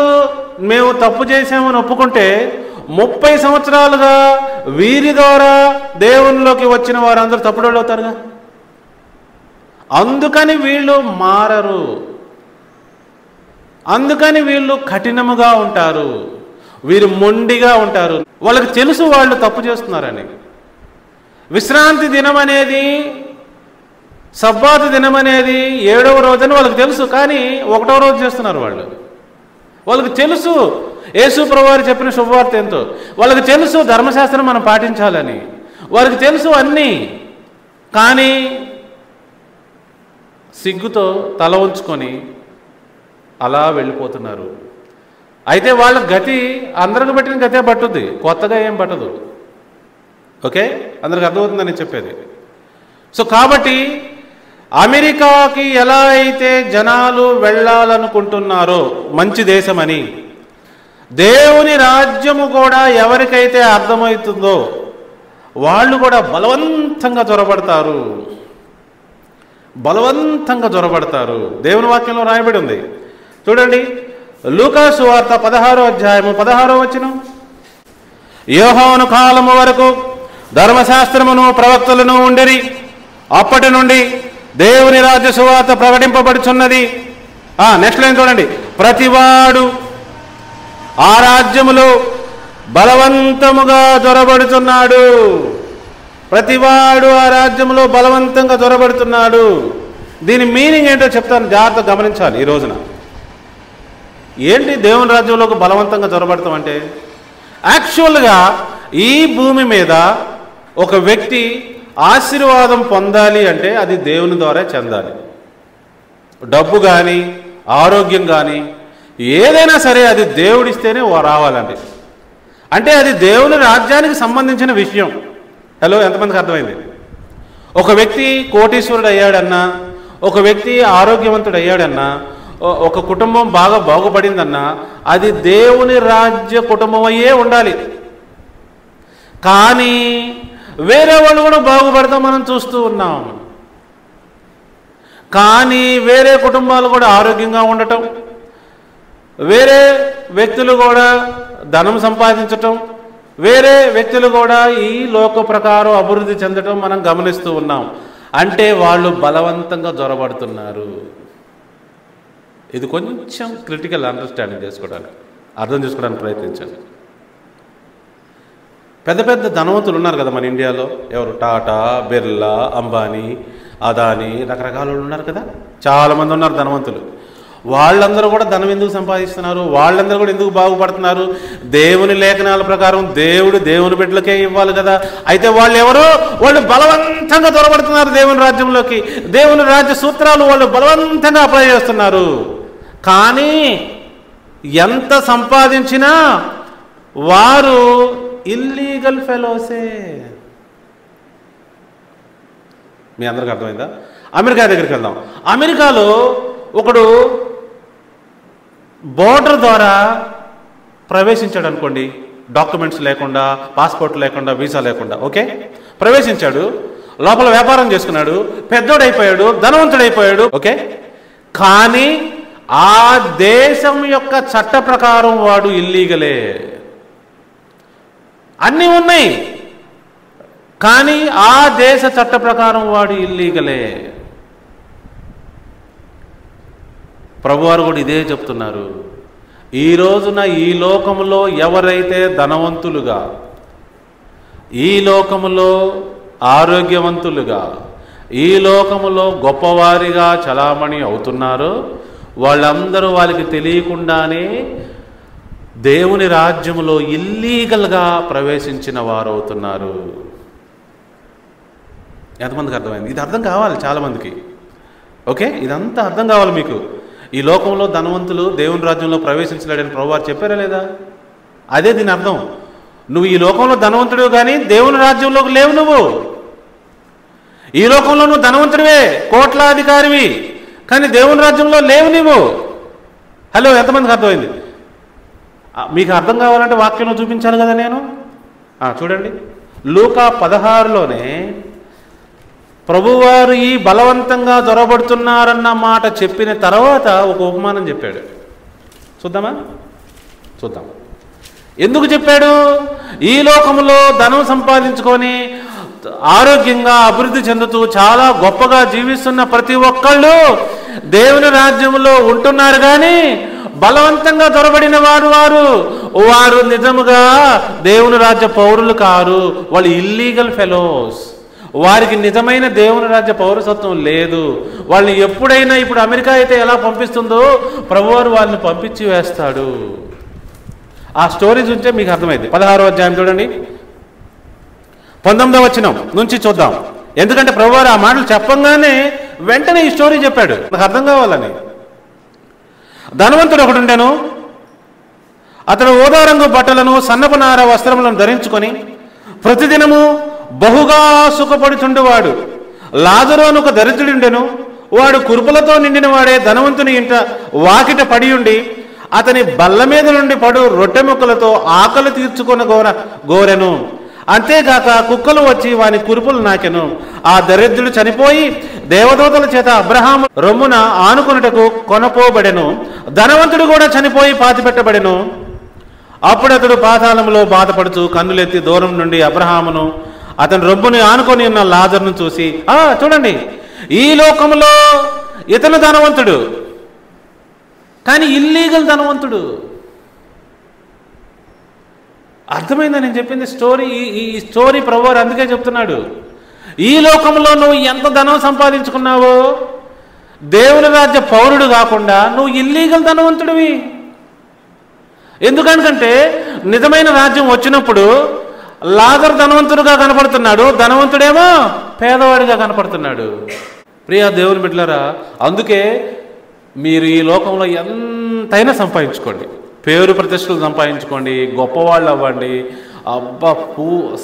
మేము తప్పు చేసామని ఒప్పుకుంటే 30 సంవత్సరాలుగా వీరి ద్వారా దేవునిలోకి వచ్చిన వారందరూ తప్పుడోళ్ళు అవుతారుగా. అందుకని వీళ్ళు మారరు, అందుకని వీళ్ళు కఠినముగా ఉంటారు, వీరు మొండిగా ఉంటారు. వాళ్ళకి తెలుసు వాళ్ళు తప్పు చేస్తున్నారని. విశ్రాంతి దినం అనేది, సబ్బాతు దినం అనేది 7వ రోజని వాళ్ళకి తెలుసు, కానీ 1వ రోజు చేస్తున్నారు వాళ్ళు. వాళ్ళకి తెలుసు యేసు ప్రభువారు చెప్పిన శుభవార్త ఏంటో, వాళ్ళకి తెలుసు ధర్మశాస్త్రం మనం పాటించాలని, వాళ్ళకి తెలుసు అన్నీ. కానీ సిగ్గుతో తల ఉంచుకొని అలా వెళ్ళిపోతున్నారు. అయితే వాళ్ళ గతి అందరికి పెట్టిన గతే పట్టుద్ది, కొత్తగా ఏం పట్టదు. ఓకే, అందరికి అర్థమవుతుందని చెప్పేది. సో కాబట్టి అమెరికాకి ఎలా అయితే జనాలు వెళ్ళాలనుకుంటున్నారో మంచి దేశమని, దేవుని రాజ్యము కూడా ఎవరికైతే అర్థమవుతుందో వాళ్ళు కూడా బలవంతంగా జొరబడతారు, బలవంతంగా జొరబడతారు. దేవుని వాక్యంలో రాయబడి ఉంది చూడండి, లూకా సువార్త 16వ అధ్యాయము 16వ వచనం. యోహాను కాలము వరకు ధర్మశాస్త్రమును ప్రవక్తలను ఉండిరి, అప్పటి నుండి దేవుని రాజ్య సువార్త ప్రకటింపబడుచున్నది. నెక్స్ట్ లైన్ చూడండి, ప్రతివాడు ఆ రాజ్యములో బలవంతముగా జొరబడుతున్నాడు. ప్రతివాడు ఆ రాజ్యంలో బలవంతంగా జొరబడుతున్నాడు. దీని మీనింగ్ ఏంటో చెప్తాను, జాగ్రత్తగా గమనించాలి. ఈ రోజున ఏంటి దేవుని రాజ్యంలోకి బలవంతంగా జొరబడతాం అంటే, యాక్చువల్గా ఈ భూమి మీద ఒక వ్యక్తి ఆశీర్వాదం పొందాలి అంటే అది దేవుని ద్వారా చెందాలి. డబ్బు కానీ ఆరోగ్యం కానీ ఏదైనా సరే అది దేవుడిస్తేనే రావాలండి. అంటే అది దేవుని రాజ్యానికి సంబంధించిన విషయం. హలో, ఎంతమందికి అర్థమైంది? ఒక వ్యక్తి కోటీశ్వరుడు అయ్యాడన్నా, ఒక వ్యక్తి ఆరోగ్యవంతుడు అయ్యాడన్నా, ఒక కుటుంబం బాగా బాగుపడిందన్నా అది దేవుని రాజ్య కుటుంబం అయ్యే ఉండాలి. కానీ వేరే వాళ్ళు కూడా బాగుపడతాం మనం చూస్తూ ఉన్నాం. కానీ వేరే కుటుంబాలు కూడా ఆరోగ్యంగా ఉండటం, వేరే వ్యక్తులు కూడా ధనం సంపాదించటం, వేరే వ్యక్తులు కూడా ఈ లోక ప్రకారం అభివృద్ధి చెందటం మనం గమనిస్తూ ఉన్నాం. అంటే వాళ్ళు బలవంతంగా జొరబడుతున్నారు. ఇది కొంచెం క్రిటికల్ అండర్స్టాండింగ్ చేసుకోవడానికి, అర్థం చేసుకోవడానికి ప్రయత్నించండి. పెద్ద పెద్ద ధనవంతులు ఉన్నారు కదా మన ఇండియాలో, ఎవరు? టాటా, బిర్లా, అంబానీ, అదానీ, రకరకాల ఉన్నారు కదా, చాలామంది ఉన్నారు ధనవంతులు. వాళ్ళందరూ కూడా ధనం ఎందుకు సంపాదిస్తున్నారు? వాళ్ళందరూ కూడా ఎందుకు బాగుపడుతున్నారు? దేవుని లేఖనాల ప్రకారం దేవుని బిడ్డలకే ఇవ్వాలి కదా. అయితే వాళ్ళు ఎవరో, వాళ్ళు బలవంతంగా దొరబడుతున్నారు దేవుని రాజ్యంలోకి. దేవుని రాజ్య సూత్రాలు వాళ్ళు బలవంతంగా అప్లై చేస్తున్నారు. కానీ ఎంత సంపాదించినా వారు ఇల్లీగల్ ఫెలోసే. మీ అందరికి అర్థమైందా? అమెరికా దగ్గరికి వెళ్దాం. అమెరికాలో ఒకడు బోర్డర్ ద్వారా ప్రవేశించాడు అనుకోండి, డాక్యుమెంట్స్ లేకుండా, పాస్పోర్ట్ లేకుండా, వీసా లేకుండా. ఓకే, ప్రవేశించాడు, లోపల వ్యాపారం చేసుకున్నాడు, పెద్దోడైపోయాడు, ధనవంతుడైపోయాడు. ఓకే, కానీ ఆ దేశం యొక్క చట్ట ప్రకారం వాడు ఇల్లీగలే. అన్నీ ఉన్నాయి, కానీ ఆ దేశ చట్ట ప్రకారం వాడు ఇల్లీగలే. ప్రభువారు కూడా ఇదే చెప్తున్నారు. ఈ రోజున ఈ లోకములో ఎవరైతే ధనవంతులుగా, ఈ లోకములో ఆరోగ్యవంతులుగా, ఈ లోకములో గొప్పవారిగా చలామణి అవుతున్నారో వాళ్ళందరూ వాళ్ళకి తెలియకుండానే దేవుని రాజ్యములో ఇల్లీగల్గా ప్రవేశించిన వారు అవుతున్నారు. ఎంతమందికి అర్థమైంది? ఇది అర్థం కావాలి చాలామందికి. ఓకే, ఇదంతా అర్థం కావాలి మీకు. ఈ లోకంలో ధనవంతులు దేవుని రాజ్యంలో ప్రవేశించలేడని ప్రభువారు చెప్పారా లేదా? అదే దీని అర్థం. నువ్వు ఈ లోకంలో ధనవంతుడు కానీ దేవుని రాజ్యంలోకి లేవు. నువ్వు ఈ లోకంలో నువ్వు ధనవంతుడివే, కోట్లాధికారివి, కానీ దేవుని రాజ్యంలో లేవు నువ్వు. హలో, ఎంతమందికి అర్థమైంది? మీకు అర్థం కావాలంటే వాక్యంలో చూపించాలి కదా నేను. చూడండి, లూకా 16లోనే ప్రభువారు ఈ బలవంతంగా దొరబడుతున్నారన్న మాట చెప్పిన తర్వాత ఒక ఉపమానం చెప్పాడు. చూద్దాం ఎందుకు చెప్పాడు? ఈ లోకంలో ధనం సంపాదించుకొని ఆరోగ్యంగా అభివృద్ధి చెందుతూ చాలా గొప్పగా జీవిస్తున్న ప్రతి ఒక్కళ్ళు దేవుని రాజ్యంలో ఉంటున్నారు, కానీ బలవంతంగా దొరబడిన వారు నిజముగా దేవుని రాజ్య పౌరులు కారు. వాళ్ళు ఇల్లీగల్ ఫెలోస్. వారికి నిజమైన దేవుని రాజ్య పౌరసత్వం లేదు. వాళ్ళని ఎప్పుడైనా, ఇప్పుడు అమెరికా అయితే ఎలా పంపిస్తుందో ప్రభువారు వాళ్ళని పంపించి వేస్తాడు. ఆ స్టోరీ చూస్తే మీకు అర్థమైంది. 16వ అధ్యాయం చూడండి, 19వ వచనం నుంచి చూద్దాం. ఎందుకంటే ప్రభువారు ఆ మాటలు చెప్పంగానే వెంటనే ఈ స్టోరీ చెప్పాడు, నాకు అర్థం కావాలని. ధనవంతుడు ఒకడుండెను. అతడు ఊదా రంగు బట్టలను, సన్నపు నార వస్త్రములను ధరించుకొని ప్రతిదినము బహుగా సుఖపడుచుండేవాడు. లాజరు అని ఒక దరిద్రుడుండెను. వాడు కురుపులతో నిండిన వాడే ధనవంతుని ఇంట వాకిట పడి ఉండి అతని బల్ల మీద నుండి పడు రొట్టె ముక్కలతో ఆకలి తీర్చుకున్న గోరెను. అంతేగాక కుక్కలు వచ్చి వాని కురుపులు నాకెను. ఆ దరిద్రుడు చనిపోయి దేవదూతల చేత అబ్రహాము రొమ్మున ఆనుకొనుటకు కొనపోబడెను. ధనవంతుడు కూడా చనిపోయి పాతిపెట్టబడెను. అప్పుడు అతడు పాతాళంలో బాధపడుతూ కన్నులెత్తి దూరం నుండి అబ్రహామును, అతని రొమ్ముని ఆనుకొని ఉన్న లాజరును చూసి, చూడండి, ఈ లోకంలో ఇతను ధనవంతుడు, కానీ ఇల్లీగల్ ధనవంతుడు. అర్థమైందా నేను చెప్పింది? ఈ స్టోరీ ప్రభువారు అందుకే చెప్తున్నాడు. ఈ లోకంలో నువ్వు ఎంత ధనం సంపాదించుకున్నావో దేవుని రాజ్య పౌరుడు కాకుండా నువ్వు ఇల్లీగల్ ధనవంతుడివి. ఎందుకంటే నిజమైన రాజ్యం వచ్చినప్పుడు లాజరు ధనవంతుడుగా కనపడుతున్నాడు, ధనవంతుడేమో పేదవాడిగా కనపడుతున్నాడు. ప్రియా దేవుని బిడ్డలారా, అందుకే మీరు ఈ లోకంలో ఎంతైనా సంపాదించుకోండి, పేరు ప్రతిష్టలు సంపాదించుకోండి, గొప్పవాళ్ళు అవ్వండి, అబ్బా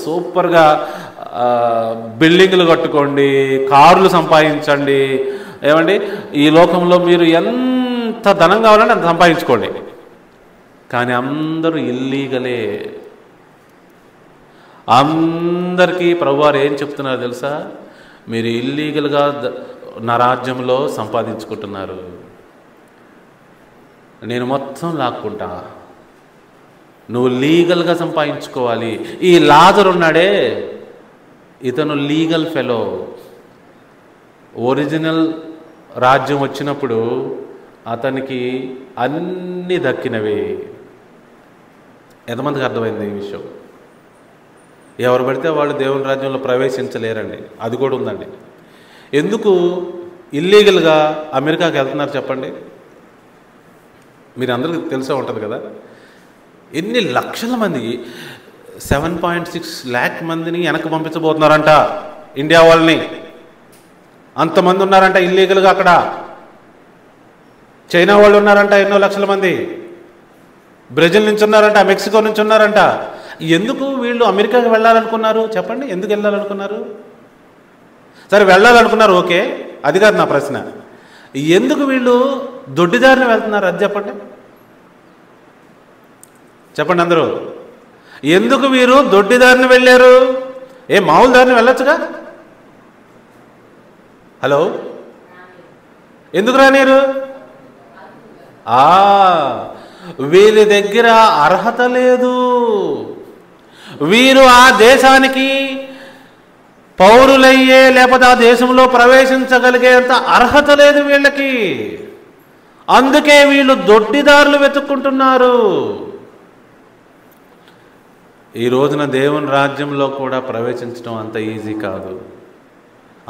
సూపర్గా బిల్డింగ్లు కట్టుకోండి, కార్లు సంపాదించండి. ఏమండి, ఈ లోకంలో మీరు ఎంత ధనం కావాలంటే అంత సంపాదించుకోండి, కానీ అందరూ ఇల్లీగలే. అందరికీ ప్రభువారు ఏం చెప్తున్నారు తెలుసా? మీరు ఇల్లీగల్గా నా రాజ్యంలో సంపాదించుకుంటున్నారు, నేను మొత్తం లాక్కుంటా, నువ్వు లీగల్గా సంపాదించుకోవాలి. ఈ లాజరు ఉన్నాడే, ఇతను లీగల్ ఫెలో. ఒరిజినల్ రాజ్యం వచ్చినప్పుడు అతనికి అన్నీ దక్కినవే. ఎంతమందికి అర్థమైంది ఈ విషయం? ఎవరు పడితే వాళ్ళు దేవుని రాజ్యంలో ప్రవేశించలేరండి. అది కూడా ఉందండి. ఎందుకు ఇల్లీగల్గా అమెరికాకి వెళ్తున్నారు చెప్పండి? మీరు అందరికీ తెలిసే ఉంటుంది కదా. ఎన్ని లక్షల మంది 7.6 lakh మందిని వెనక్కి పంపించబోతున్నారంట ఇండియా వాళ్ళని. అంతమంది ఉన్నారంట ఇల్లీగల్గా అక్కడ. చైనా వాళ్ళు ఉన్నారంట ఎన్నో లక్షల మంది, బ్రెజిల్ నుంచి ఉన్నారంట, మెక్సికో నుంచి ఉన్నారంట. ఎందుకు వీళ్ళు అమెరికాకి వెళ్ళాలనుకున్నారు చెప్పండి? ఎందుకు వెళ్ళాలనుకున్నారు? సరే వెళ్ళాలనుకున్నారు, ఓకే, అది కాదు నా ప్రశ్న. ఎందుకు వీళ్ళు దొడ్డిదారిని వెళ్తున్నారు అది చెప్పండి. చెప్పండి అందరూ, ఎందుకు వీరు దొడ్డిదారిని వెళ్ళారు? మామూలు దారిని వెళ్ళొచ్చుగా. హలో, ఎందుకు రానిరు? వీరి దగ్గర అర్హత లేదు. వీరు ఆ దేశానికి పౌరులయ్యే లేకపోతే ఆ దేశంలో ప్రవేశించగలిగేంత అర్హత లేదు వీళ్ళకి. అందుకే వీళ్ళు దొడ్డిదారులు వెతుక్కుంటున్నారు. ఈ రోజున దేవుని రాజ్యంలో కూడా ప్రవేశించడం అంత ఈజీ కాదు.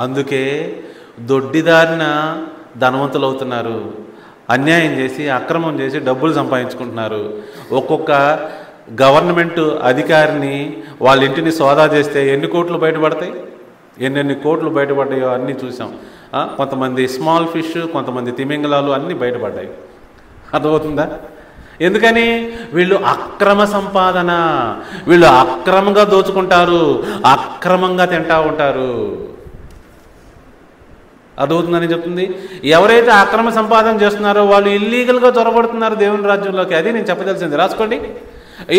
అందుకే దొడ్డిదారిన ధనవంతులు అవుతున్నారు, అన్యాయం చేసి అక్రమం చేసి డబ్బులు సంపాదించుకుంటున్నారు. ఒక్కొక్క గవర్నమెంట్ అధికారిని వాళ్ళ ఇంటిని సోదా చేస్తే ఎన్ని కోట్లు బయటపడతాయి, ఎన్నెన్ని కోట్లు బయటపడ్డాయో అన్నీ చూసాం. కొంతమంది స్మాల్ ఫిష్, కొంతమంది తిమింగలాలు అన్నీ బయటపడ్డాయి. అర్థమవుతుందా? ఎందుకని? వీళ్ళు అక్రమ సంపాదన, వీళ్ళు అక్రమంగా దోచుకుంటారు, అక్రమంగా తింటా ఉంటారు. అర్థమవుతుందని చెప్తుంది. ఎవరైతే అక్రమ సంపాదన చేస్తున్నారో వాళ్ళు ఇల్లీగల్గా చొరబడుతున్నారు దేవుని రాజ్యంలోకి. అది నేను చెప్పదలిసింది, రాసుకోండి.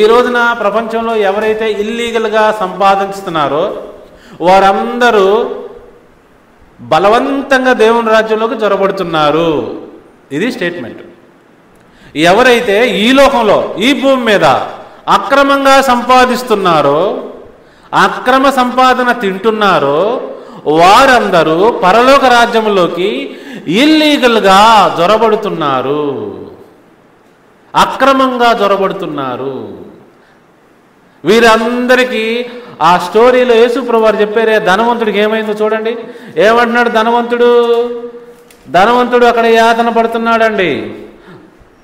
ఈ రోజున ప్రపంచంలో ఎవరైతే ఇల్లీగల్గా సంపాదిస్తున్నారో వారందరూ బలవంతంగా దేవుని రాజ్యంలోకి చొరబడుతున్నారు. ఇది స్టేట్మెంట్. ఎవరైతే ఈ లోకంలో ఈ భూమి మీద అక్రమంగా సంపాదిస్తున్నారో, అక్రమ సంపాదన తింటున్నారో వారందరూ పరలోక రాజ్యంలోకి ఇల్లీగల్గా జొరబడుతున్నారు, అక్రమంగా జొరబడుతున్నారు. వీరందరికీ ఆ స్టోరీలో యేసుప్రభువు వారు చెప్పారే, ధనవంతుడికి ఏమైందో చూడండి. ఏమంటున్నాడు ధనవంతుడు అక్కడ యాతన పడుతున్నాడండి.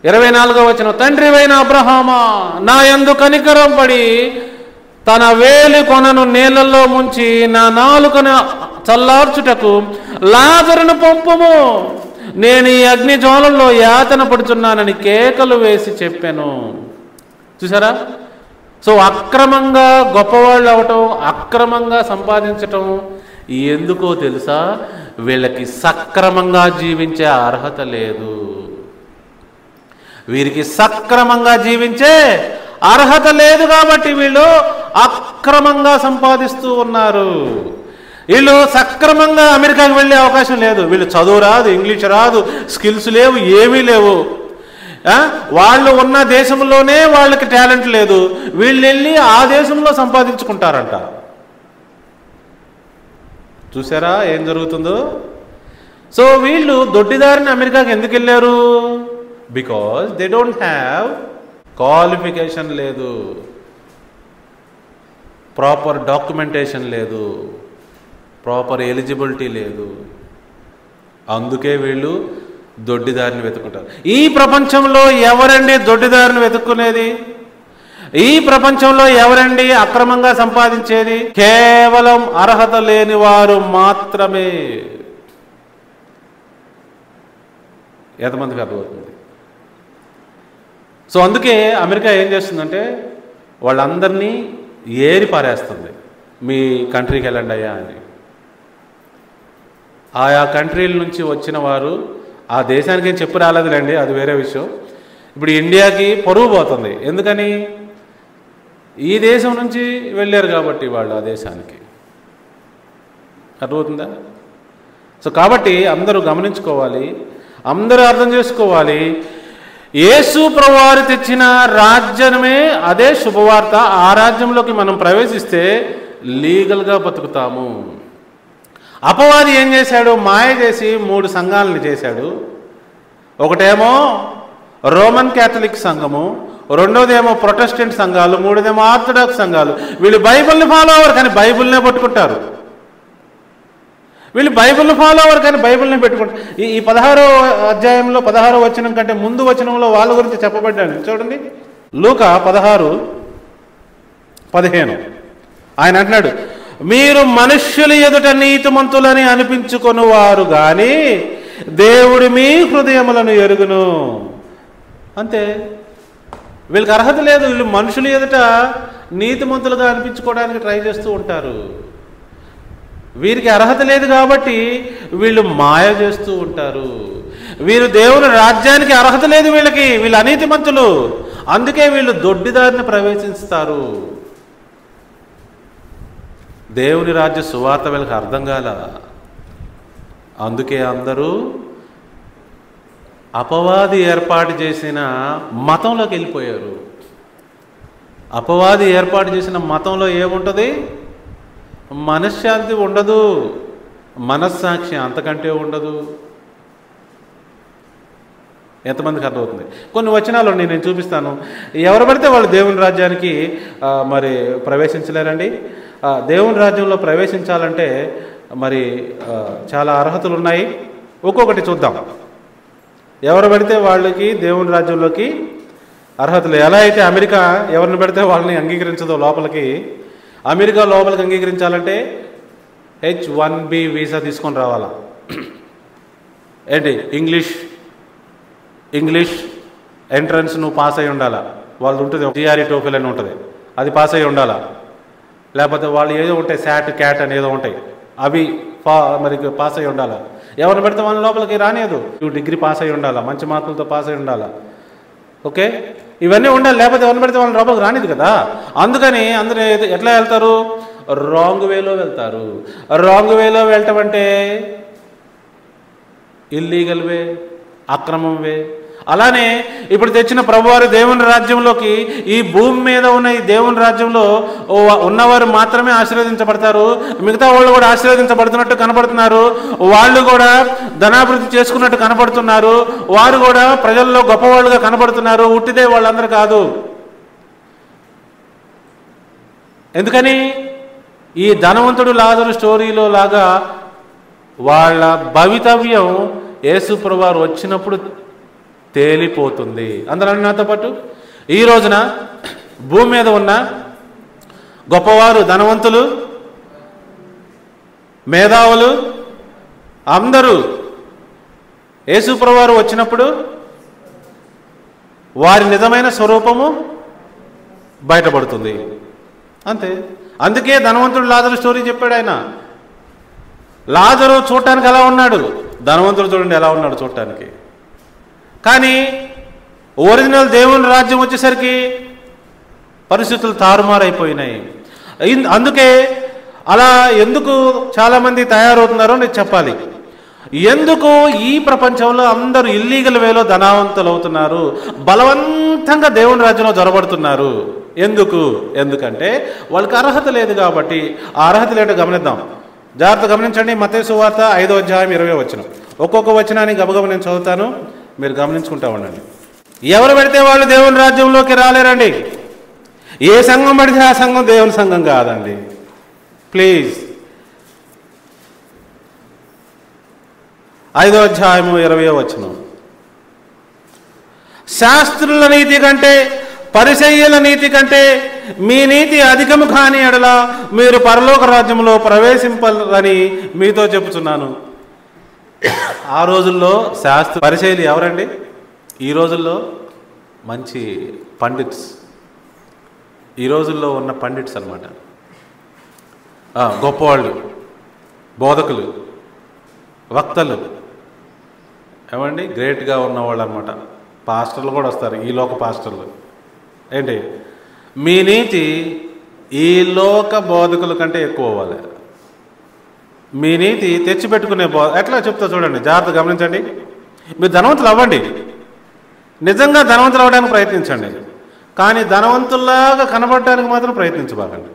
24వ వచనం, తండ్రివైన అబ్రహామా, నా యందు కనికరం పడి తన వేలి కొనను నీళ్ళల్లో ముంచి నా నాలుకను చల్లార్చుటకు లాజరును పంపుము, నేను ఈ అగ్ని జ్వాలల్లో యాతన పడుతున్నానని కేకలు వేసి చెప్పాను. చూసారా? సో అక్రమంగా గొప్పవాళ్ళు అవటం, అక్రమంగా సంపాదించటం ఎందుకో తెలుసా? వీళ్ళకి సక్రమంగా జీవించే అర్హత లేదు. వీరికి సక్రమంగా జీవించే అర్హత లేదు కాబట్టి వీళ్ళు అక్రమంగా సంపాదిస్తూ ఉన్నారు. వీళ్ళు సక్రమంగా అమెరికాకి వెళ్ళే అవకాశం లేదు. వీళ్ళు చదువు రాదు, ఇంగ్లీష్ రాదు, స్కిల్స్ లేవు, ఏమీ లేవు. వాళ్ళు ఉన్న దేశంలోనే వాళ్ళకి టాలెంట్ లేదు. వీళ్ళు వెళ్ళి ఆ దేశంలో సంపాదించుకుంటారంట. చూసారా ఏం జరుగుతుందో? సో వీళ్ళు దొడ్డిదారిని అమెరికాకి ఎందుకు వెళ్ళారు? Because they don't have qualification లేదు, ప్రాపర్ డాక్యుమెంటేషన్ లేదు, ప్రాపర్ ఎలిజిబిలిటీ లేదు. అందుకే వీళ్ళు దొడ్డిదారిని వెతుక్కుంటారు. ఈ ప్రపంచంలో ఎవరండి దొడ్డిదారిని వెతుక్కునేది? ఈ ప్రపంచంలో ఎవరండి అక్రమంగా సంపాదించేది? కేవలం అర్హత లేని వారు మాత్రమే. ఎంతమందికి అర్థమవుతుంది? సో అందుకే అమెరికా ఏం చేస్తుందంటే వాళ్ళందరినీ ఏరి పారేస్తుంది, మీ కంట్రీకి వెళ్ళండి అయ్యా అని. ఆయా కంట్రీల నుంచి వచ్చిన వారు ఆ దేశానికి ఏం చెప్పు రాలేదులేండి, అది వేరే విషయం. ఇప్పుడు ఇండియాకి పరువు పోతుంది. ఎందుకని? ఈ దేశం నుంచి వెళ్ళారు కాబట్టి వాళ్ళు ఆ దేశానికి. అర్థమవుతుందా? సో కాబట్టి అందరూ గమనించుకోవాలి, అందరూ అర్థం చేసుకోవాలి. యేసు ప్రభువారు తెచ్చిన రాజ్యమే అదే శుభవార్త. ఆ రాజ్యంలోకి మనం ప్రవేశిస్తే లీగల్గా బతుకుతాము. అపవాది ఏం చేశాడు? మాయ చేసి 3 సంఘాలను చేశాడు. ఒకటేమో రోమన్ క్యాథలిక్ సంఘము, రెండోదేమో ప్రొటెస్టెంట్ సంఘాలు, మూడోదేమో ఆర్థడాక్స్ సంఘాలు. వీళ్ళు బైబిల్ని ఫాలో అవ్వరు, కానీ బైబిల్నే పట్టుకుంటారు. వీళ్ళు బైబిల్ ఫాలో అవ్వరు, కానీ బైబిల్ని పెట్టుకుంటారు. ఈ 16వ అధ్యాయంలో 16వ వచనం కంటే ముందు వచనంలో వాళ్ళ గురించి చెప్పబడ్డాను చూడండి. లూకా 16:15 ఆయన అంటున్నాడు, మీరు మనుష్యుల ఎదుట నీతిమంతులని అనిపించుకొనువారు గాని దేవుడు మీ హృదయములను ఎరుగును. అంతే, వీళ్ళకి అర్హత లేదు. వీళ్ళు మనుషుల ఎదుట నీతిమంతులుగా అనిపించుకోవడానికి ట్రై చేస్తూ ఉంటారు. వీరికి అర్హత లేదు కాబట్టి వీళ్ళు మాయ చేస్తూ ఉంటారు. వీరు దేవుని రాజ్యానికి అర్హత లేదు వీళ్ళకి, వీళ్ళు అనీతిమంతులు. అందుకే వీళ్ళు దొడ్డిదారిని ప్రవేశిస్తారు. దేవుని రాజ్య సువార్త వీళ్ళకి అర్థం కాల. అందుకే అందరూ అపవాది ఏర్పాటు చేసిన మతంలోకి వెళ్ళిపోయారు. అపవాది ఏర్పాటు చేసిన మతంలో ఏముంటుంది? మనశ్శాంతి ఉండదు, మనస్సాక్షి అంతకంటే ఉండదు. ఎంతమందికి అర్థమవుతుంది? కొన్ని వచనాలు నేను చూపిస్తాను. ఎవరు పడితే వాళ్ళు దేవుని రాజ్యానికి మరి ప్రవేశించలేరండి. దేవుని రాజ్యంలో ప్రవేశించాలంటే మరి చాలా అర్హతలు ఉన్నాయి. ఒక్కొక్కటి చూద్దాం. ఎవరు పడితే వాళ్ళకి దేవుని రాజ్యంలోకి అర్హతలు. ఎలా అయితే అమెరికా ఎవరిని పెడితే వాళ్ళని అంగీకరించదో లోపలికి, అమెరికా లోపలికి అంగీకరించాలంటే H1B వీసా తీసుకొని రావాలా. ఏంటి ఇంగ్లీష్ ఎంట్రన్స్ నువ్వు పాస్ అయి ఉండాలా. వాళ్ళు ఉంటుంది GRE TOEFL అని ఉంటుంది, అది పాస్ అయి ఉండాలా. లేకపోతే వాళ్ళు ఏదో ఉంటాయి SAT CAT అని ఏదో ఉంటాయి, అవి మరి పాస్ అయి ఉండాలా. ఎవరిని పెడితే వాళ్ళ లోపలికి రానియదు. నువ్వు డిగ్రీ పాస్ అయి ఉండాలా, మంచి మార్కులతో పాస్ అయి ఉండాలా. ఓకే, ఇవన్నీ ఉండాలి. లేకపోతే ఎవరిని పెడితే వాళ్ళని లోపలికి రానిది కదా. అందుకని అందరూ ఎట్లా వెళ్తారు? రాంగ్ వేలో వెళ్తారు. రాంగ్ వేలో వెళ్ళటం అంటే ఇల్లీగల్ వే, అక్రమం వే. అలానే ఇప్పుడు తెచ్చిన ప్రభువారు దేవుని రాజ్యంలోకి, ఈ భూమి మీద ఉన్న ఈ దేవుని రాజ్యంలో ఉన్నవారు మాత్రమే ఆశీర్వదించబడతారు. మిగతా వాళ్ళు కూడా ఆశీర్వదించబడుతున్నట్టు కనబడుతున్నారు. వాళ్ళు కూడా ధనాభివృద్ధి చేసుకున్నట్టు కనబడుతున్నారు. వారు కూడా ప్రజల్లో గొప్పవాళ్ళుగా కనబడుతున్నారు. ఉట్టిదే వాళ్ళందరూ కాదు. ఎందుకని? ఈ ధనవంతుడు లాజరు స్టోరీలో లాగా వాళ్ళ భవితవ్యం యేసు ప్రభువారు వచ్చినప్పుడు తేలిపోతుంది. అందరూ నాతో పాటు ఈ రోజున భూమి మీద ఉన్న గొప్పవారు, ధనవంతులు, మేధావులు అందరూ యేసు ప్రభువారు వచ్చినప్పుడు వారి నిజమైన స్వరూపము బయటపడుతుంది. అంతే. అందుకే ధనవంతుడు లాజరు స్టోరీ చెప్పాడు ఆయన. లాజరు చూడటానికి ఎలా ఉన్నాడు, ధనవంతుడు చూడండి ఎలా ఉన్నాడు చూడటానికి. కానీ ఒరిజినల్ దేవుని రాజ్యం వచ్చేసరికి పరిస్థితులు తారుమారైపోయినాయి. అందుకే అలా ఎందుకు చాలామంది తయారవుతున్నారో నేను చెప్పాలి. ఎందుకు ఈ ప్రపంచంలో అందరూ ఇల్లీగల్ వేలో ధనవంతులు అవుతున్నారు, బలవంతంగా దేవుని రాజ్యంలో జొరబడుతున్నారు? ఎందుకంటే వాళ్ళకి అర్హత లేదు కాబట్టి. ఆ అర్హత లేదో గమనిద్దాం. జాగ్రత్త గమనించండి. మత్తయి సువార్త 5వ అధ్యాయం 20వ వచనం. ఒక్కొక్క వచనాన్ని గబగబ నేను చదువుతాను, మీరు గమనించుకుంటా ఉండండి. ఎవరు పెడితే వాళ్ళు దేవుని రాజ్యంలోకి రాలేరండి. ఏ సంఘం పడితే ఆ సంఘం దేవుని సంఘం కాదండి. ప్లీజ్. 5వ అధ్యాయము 20వ వచనం. శాస్త్రుల నీతి కంటే పరిసయ్యుల నీతి కంటే మీ నీతి అధికము కాని ఎడల మీరు పరలోక రాజ్యంలో ప్రవేశింపరని మీతో చెప్పుచున్నాను. ఆ రోజుల్లో పరిసయ్యులు ఎవరండి? ఈ రోజుల్లో మంచి పండిట్స్, ఈ రోజుల్లో ఉన్న పండిట్స్ అన్నమాట. గొప్పవాళ్ళు, బోధకులు, వక్తలు, ఏమండి గ్రేట్గా ఉన్నవాళ్ళు అనమాట. పాస్టర్లు కూడా వస్తారు, ఈ లోక పాస్టర్లు. ఏంటి? మీ నీతి ఈ లోక బోధకుల కంటే ఎక్కువ అవ్వాలి. మీ నీతి తెచ్చిపెట్టుకునే ఎట్లా చెప్తా చూడండి, జాగ్రత్త గమనించండి. మీరు ధనవంతులు అవ్వండి, నిజంగా ధనవంతులు అవ్వడానికి ప్రయత్నించండి. కానీ ధనవంతుల్లాగా కనబడటానికి మాత్రం ప్రయత్నించబాకండి.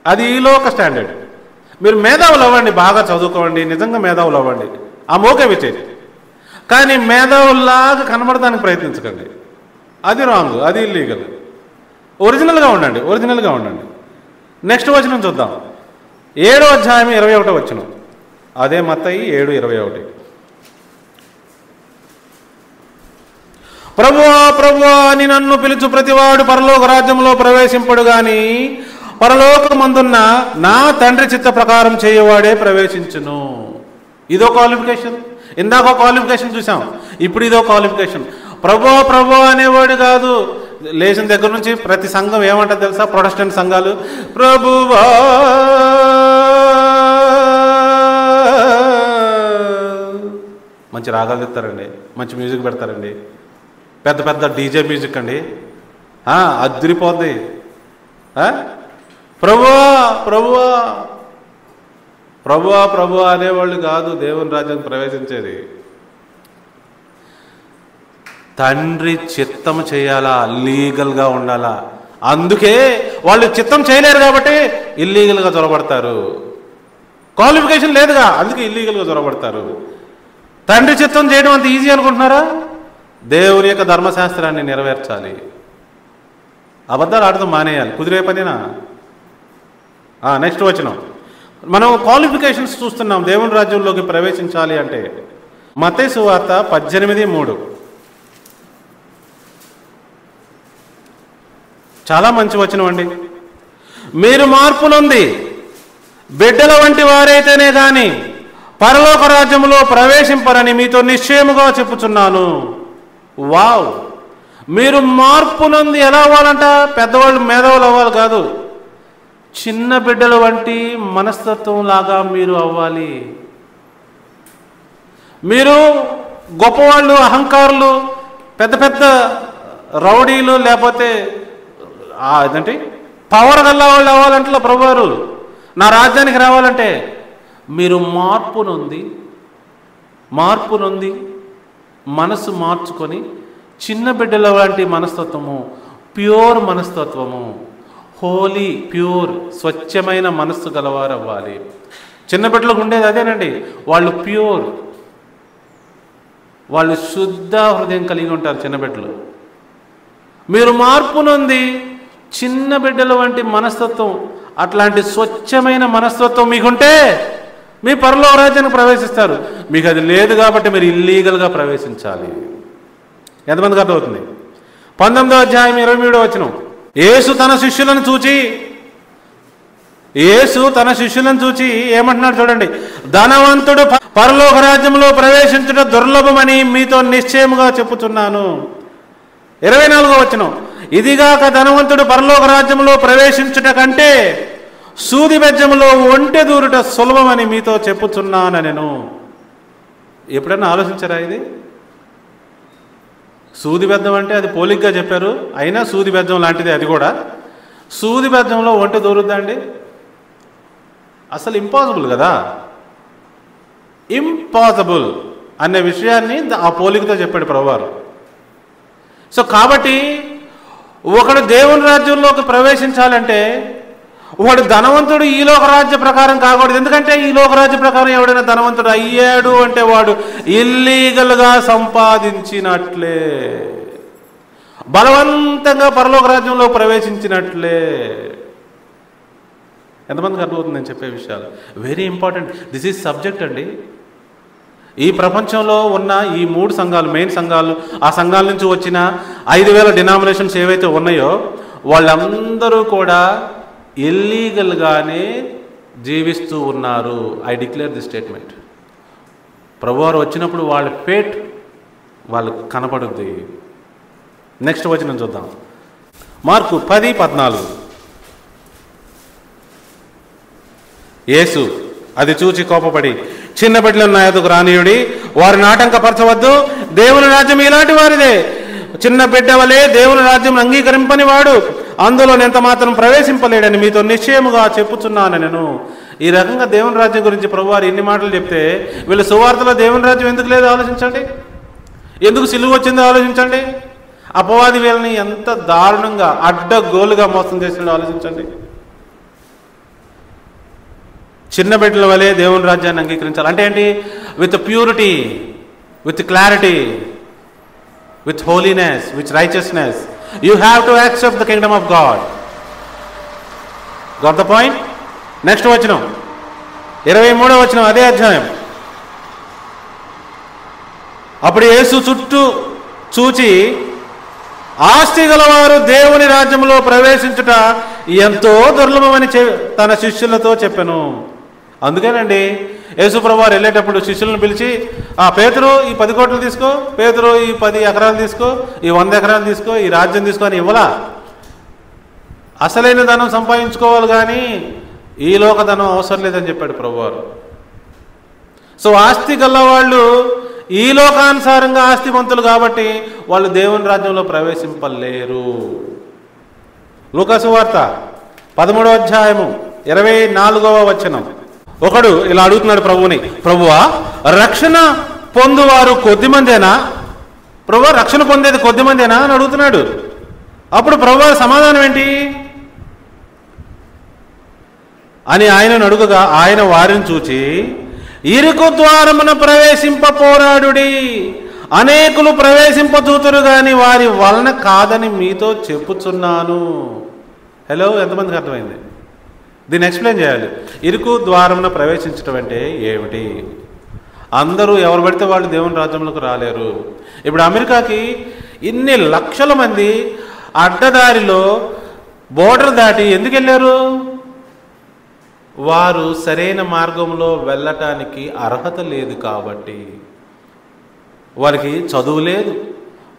అది ఈ లోక స్టాండర్డ్. మీరు మేధావులు అవ్వండి, బాగా చదువుకోండి, నిజంగా మేధావులు అవ్వండి, ఆ మోకే విచ్చేది. కానీ మేధావుల్లాగా కనబడటానికి ప్రయత్నించకండి. అది రాంగ్, అది ఇల్లీగల్. ఒరిజినల్గా ఉండండి. నెక్స్ట్ వచనం చూద్దాం. 7వ అధ్యాయం 21వ వచనం. అదే మత్తయి 7:21. ప్రభువా ప్రభువా అని నన్ను పిలుచు ప్రతివాడు పరలోక రాజ్యంలో ప్రవేశింపడు గాని పరలోకమందున్న నా తండ్రి చిత్త ప్రకారం చేయవాడే ప్రవేశించును. ఇదో క్వాలిఫికేషన్. ఇందాక క్వాలిఫికేషన్ చూసాం, ఇప్పుడు ఇదో క్వాలిఫికేషన్. ప్రభువా ప్రభువా అనేవాడు కాదు. లేచిన దగ్గర నుంచి ప్రతి సంఘం ఏమంటారు తెలుసా? ప్రొటెస్టెంట్ సంఘాలు ప్రభువా మంచి రాగాలు తెస్తారండి, మంచి మ్యూజిక్ పెడతారండి, పెద్ద పెద్ద డీజే మ్యూజిక్ అండి, అదిరిపోద్ది. ప్రభువా ప్రభువా ప్రభువా ప్రభువా అనేవాళ్ళు కాదు దేవుని రాజ్యం ప్రవేశించేది. తండ్రి చిత్తం చేయాలా, లీగల్గా ఉండాలా. అందుకే వాళ్ళు చిత్తం చేయలేరు కాబట్టి ఇల్లీగల్గా చొరబడతారు. క్వాలిఫికేషన్ లేదుగా, అందుకే ఇల్లీగల్గా చొరబడతారు. తండ్రి చిత్తం చేయడం అంత ఈజీ అనుకుంటున్నారా? దేవుని యొక్క ధర్మశాస్త్రాన్ని నెరవేర్చాలి. అబద్ధాలు ఆడటం మానేయాలి. కుదిరే పనినా? నెక్స్ట్ వచనం. మనం క్వాలిఫికేషన్స్ చూస్తున్నాం దేవుని రాజ్యంలోకి ప్రవేశించాలి అంటే. మత్తయి సువార్త 18:3. చాలా మంచి వచనం అండి. మీరు మార్పు నొంది బిడ్డల వంటి వారైతేనే గాని పరలోక రాజ్యంలో ప్రవేశింపరని మీతో నిశ్చయముగా చెప్పుచున్నాను. వావ్! మీరు మార్పు నొంది ఎలా అవ్వాలంట? పెద్దవాళ్ళు మేధావులు అవ్వాలి కాదు, చిన్న బిడ్డల వంటి మనస్తత్వం లాగా మీరు అవ్వాలి. మీరు గొప్పవాళ్ళు, అహంకారులు, పెద్ద పెద్ద రౌడీలు, లేకపోతే అదేంటి పవర్ గల్లా వాళ్ళు అవ్వాలంటే ప్రభువారు నా రాజ్యానికి రావాలంటే మీరు మార్పు నొంది మనసు మార్చుకొని చిన్న బిడ్డల వంటి మనస్తత్వము, ప్యూర్ మనస్తత్వము, హోలీ ప్యూర్ స్వచ్ఛమైన మనస్సు గలవారు అవ్వాలి. చిన్న బిడ్డలకు ఉండేది అదేనండి. వాళ్ళు ప్యూర్, వాళ్ళు శుద్ధ హృదయం కలిగి ఉంటారు చిన్న బిడ్డలు. మీరు మార్పు నొంది చిన్న బిడ్డల వంటి మనస్తత్వం, అట్లాంటి స్వచ్ఛమైన మనస్తత్వం మీకుంటే మీ పరలోక రాజ్యానికి ప్రవేశిస్తారు. మీకు అది లేదు కాబట్టి మీరు ఇల్లీగల్గా ప్రవేశించాలి. ఎంతమందికి అర్థమవుతుంది? 19వ అధ్యాయం 23వ వచనం. యేసు తన శిష్యులను చూచి ఏమంటున్నాడు చూడండి. ధనవంతుడు పరలోక రాజ్యంలో ప్రవేశించుట దుర్లభమని మీతో నిశ్చయముగా చెప్పుచున్నాను. 24వ వచనం. ఇదిగాక ధనవంతుడు పరలోక రాజ్యంలో ప్రవేశించుట కంటే సూది బెజ్జములో ఒంటె దూరుట సులభమని మీతో చెప్పుచున్నాను నేను. ఎప్పుడైనా ఆలోచించారా ఇది? సూది బెద్దం అంటే అది పోలిగ్గా చెప్పారు, అయినా సూది బెద్దం లాంటిది అది కూడా. సూది బెద్దంలో ఒంటె దూరుద్దా అండి? అసలు ఇంపాసిబుల్ కదా. ఇంపాసిబుల్ అనే విషయాన్ని ఆ పోలికతో చెప్పాడు ప్రభువారు. సో కాబట్టి ఒకడు దేవుని రాజ్యంలోకి ప్రవేశించాలంటే వాడు ధనవంతుడు ఈ లోక రాజ్య ప్రకారం కాకూడదు. ఎందుకంటే ఈ లోక రాజ్య ప్రకారం ఎవడైనా ధనవంతుడు అయ్యాడు అంటే వాడు ఇల్లీగల్గా సంపాదించినట్లే, బలవంతంగా పరలోక రాజ్యంలో ప్రవేశించినట్లే. ఎంతమందికి అర్థమవుతుంది నేను చెప్పే విషయాలు? Very important. This is subject అండి. ఈ ప్రపంచంలో ఉన్న ఈ 3 సంఘాలు, మెయిన్ సంఘాలు, ఆ సంఘాల నుంచి వచ్చిన 5000 డినామినేషన్స్ ఏవైతే ఉన్నాయో వాళ్ళందరూ కూడా ఇల్లీగల్గానే జీవిస్తూ ఉన్నారు. I declare the statement. ప్రభువారు వచ్చినప్పుడు వాళ్ళ ఫేట్ వాళ్ళకు కనపడుద్ది. నెక్స్ట్ వచనం చూద్దాం. మార్కు 10:14. యేసు అది చూచి కోపపడి, చిన్న బిడ్డలను నా యొద్దకు రానియుడి, వారిని ఆటంకపరచవద్దు, దేవుని రాజ్యం ఇలాంటి వారిదే. చిన్న బిడ్డ వలె దేవుని రాజ్యం అంగీకరింపని వాడు అందులో ఎంత మాత్రం ప్రవేశింపలేడని మీతో నిశ్చయముగా చెప్పుచున్నాను నేను. ఈ రకంగా దేవుని రాజ్యం గురించి ప్రభువారు ఎన్ని మాటలు చెప్తే వీళ్ళ సువార్తలో దేవుని రాజ్యం ఎందుకు లేదో ఆలోచించండి. ఎందుకు సిలువ వచ్చిందో ఆలోచించండి. అపవాది వీళ్ళని ఎంత దారుణంగా అడ్డగోలుగా మోసం చేసిందో ఆలోచించండి. చిన్న బిడ్డల వలె దేవుని రాజ్యాన్ని అంగీకరించాలి అంటే ఏంటి? With purity, with clarity, with holiness, with righteousness. You have to accept the kingdom of God. Got the point? Next vachanam. 23వ వచనం అదే అధ్యాయం. అప్పుడు యేసు చుట్టూ చూచి, ఆస్తి గలవారు దేవుని రాజ్యంలో ప్రవేశించుట ఎంతో దుర్లభమని తన శిష్యులతో చెప్పెను. అందుకేనండి యేసుప్రభువు వారు వెళ్ళేటప్పుడు శిష్యులను పిలిచి, పేతురు ఈ 10 కోట్లు తీసుకో, పేతురు ఈ 10 ఎకరాలు తీసుకో, ఈ 100 ఎకరాలు తీసుకో, ఈ రాజ్యం తీసుకో అని ఇవ్వలా. అసలైన ధనం సంపాదించుకోవాలి కానీ ఈ లోక ధనం అవసరం లేదని చెప్పాడు ప్రభువారు. సో ఆస్తి గల్లవాళ్ళు ఈ లోకానుసారంగా ఆస్తివంతులు కాబట్టి వాళ్ళు దేవుని రాజ్యంలో ప్రవేశింపలేరు. లూకాసు వార్త 13వ అధ్యాయము 24వ వచనం. ఒకడు ఇలా అడుగుతున్నాడు ప్రభువుని, ప్రభువా రక్షణ పొందువారు కొద్దిమందేనా? ప్రభువా రక్షణ పొందేది కొద్దిమందేనా అని అడుగుతున్నాడు. అప్పుడు ప్రభువారి సమాధానం ఏంటి అని ఆయనను అడుగుగా, ఆయన వారిని చూచి, ఇరుకు ద్వారమున ప్రవేశింప పోరాడుడి, అనేకులు ప్రవేశింపచూతురు గాని వారి వలన కాదని మీతో చెప్పుచున్నాను. హలో, ఎంతమందికి అర్థమైంది? దీన్ని ఎక్స్ప్లెయిన్ చేయాలి. ఇరుకు ద్వారమున ప్రవేశించడం అంటే ఏమిటి? అందరూ ఎవరు పడితే వాళ్ళు దేవుని రాజ్యంలోకి రాలేరు. ఇప్పుడు అమెరికాకి ఇన్ని లక్షల మంది అడ్డదారిలో బోర్డర్ దాటి ఎందుకు వెళ్ళారు? వారు సరైన మార్గంలో వెళ్ళటానికి అర్హత లేదు కాబట్టి. వారికి చదువు లేదు,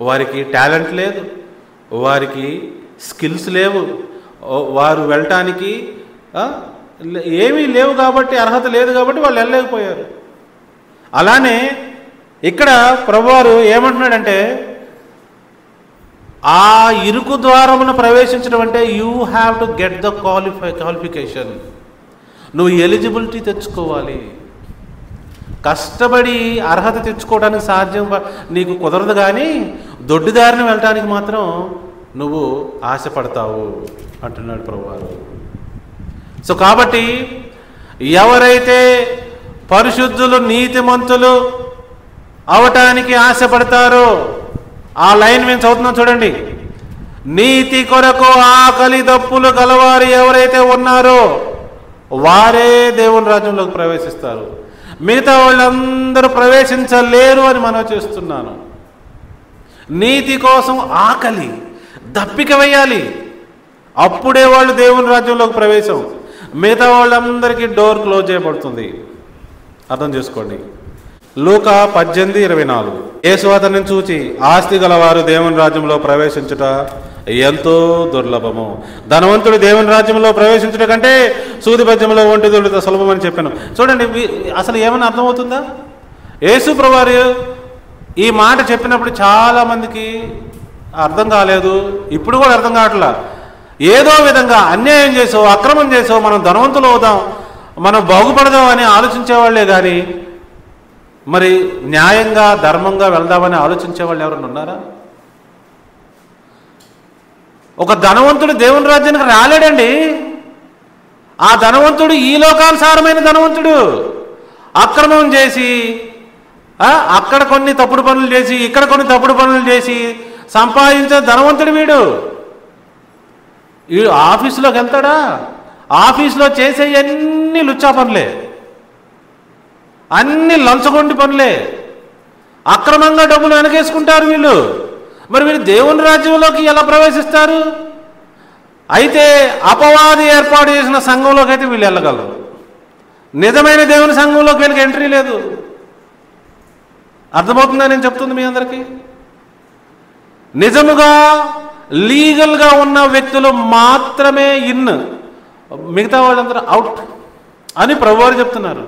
వారికి టాలెంట్ లేదు, వారికి స్కిల్స్ లేవు, వారు వెళ్ళటానికి ఏమీ లేవు కాబట్టి, అర్హత లేదు కాబట్టి వాళ్ళు వెళ్ళలేకపోయారు. అలానే ఇక్కడ ప్రభువారు ఏమంటున్నాడంటే, ఆ ఇరుకు ద్వారమున ప్రవేశించడం అంటే you have to get the qualification. నువ్వు ఎలిజిబిలిటీ తెచ్చుకోవాలి. కష్టపడి అర్హత తెచ్చుకోవడానికి సాధ్యం నీకు కుదరదు, కానీ దొడ్డిదారిని వెళ్ళటానికి మాత్రం నువ్వు ఆశపడతావు అంటున్నాడు ప్రభువారు. సో కాబట్టి ఎవరైతే పరిశుద్ధులు నీతిమంతులు అవటానికి ఆశపడతారో, ఆ లైన్ మేము చదువుతున్నాం చూడండి. నీతి కొరకు ఆకలి దప్పులు గలవారు ఎవరైతే ఉన్నారో వారే దేవుని రాజ్యంలోకి ప్రవేశిస్తారు. మిగతా వాళ్ళందరూ ప్రవేశించలేరు అని మనం చేస్తున్నాను. నీతి కోసం ఆకలి దప్పిక వేయాలి, అప్పుడే వాళ్ళు దేవుని రాజ్యంలోకి ప్రవేశం. మిగతా వాళ్ళందరికీ డోర్ క్లోజ్ చేయబడుతుంది. అర్థం చేసుకోండి. లూకా 18:24. యేసు అతనిని చూచి, ఆస్తి గలవారు దేవుని రాజ్యంలో ప్రవేశించుట ఎంతో దుర్లభము. ధనవంతుడు దేవుని రాజ్యంలో ప్రవేశించుట కంటే సూది పద్యంలో ఒంటి దొరుకుత సులభం అని చెప్పాను. చూడండి, అసలు ఏమన్నా అర్థమవుతుందా? యేసు ప్రభువారు ఈ మాట చెప్పినప్పుడు చాలామందికి అర్థం కాలేదు, ఇప్పుడు కూడా అర్థం కావట్లా. ఏదో విధంగా అన్యాయం చేసో అక్రమం చేసో మనం ధనవంతులు అవుదాం, మనం బాగుపడదాం అని ఆలోచించేవాళ్లే కానీ మరి న్యాయంగా ధర్మంగా వెళ్దామని ఆలోచించే వాళ్ళు ఎవరైనా ఉన్నారా? ఒక ధనవంతుడు దేవుని రాజ్యానికి రాలేడండి. ఆ ధనవంతుడు ఈ లోకానుసారమైన ధనవంతుడు. అక్రమం చేసి అక్కడ కొన్ని తప్పుడు పనులు చేసి ఇక్కడ కొన్ని తప్పుడు పనులు చేసి సంపాదించే ధనవంతుడు వీడు. ఈ ఆఫీసులోకి వెళ్తాడా? ఆఫీసులో చేసే అన్ని లుచ్చా పనులే, అన్ని లంచగొండి పనులే, అక్రమంగా డబ్బులు వెనకేసుకుంటారు వీళ్ళు. మరి వీళ్ళు దేవుని రాజ్యంలోకి ఎలా ప్రవేశిస్తారు? అయితే అపవాది ఏర్పాటు చేసిన సంఘంలోకి అయితే వీళ్ళు వెళ్ళగలరు. నిజమైన దేవుని సంఘంలోకి వీళ్ళకి ఎంట్రీ లేదు. అర్థమవుతుందా నేను చెప్తుంది మీ అందరికీ? నిజముగా లీగల్గా ఉన్న వ్యక్తులు మాత్రమే ఇన్, మిగతా వాళ్ళందరూ అవుట్ అని ప్రభువారు చెప్తున్నారు.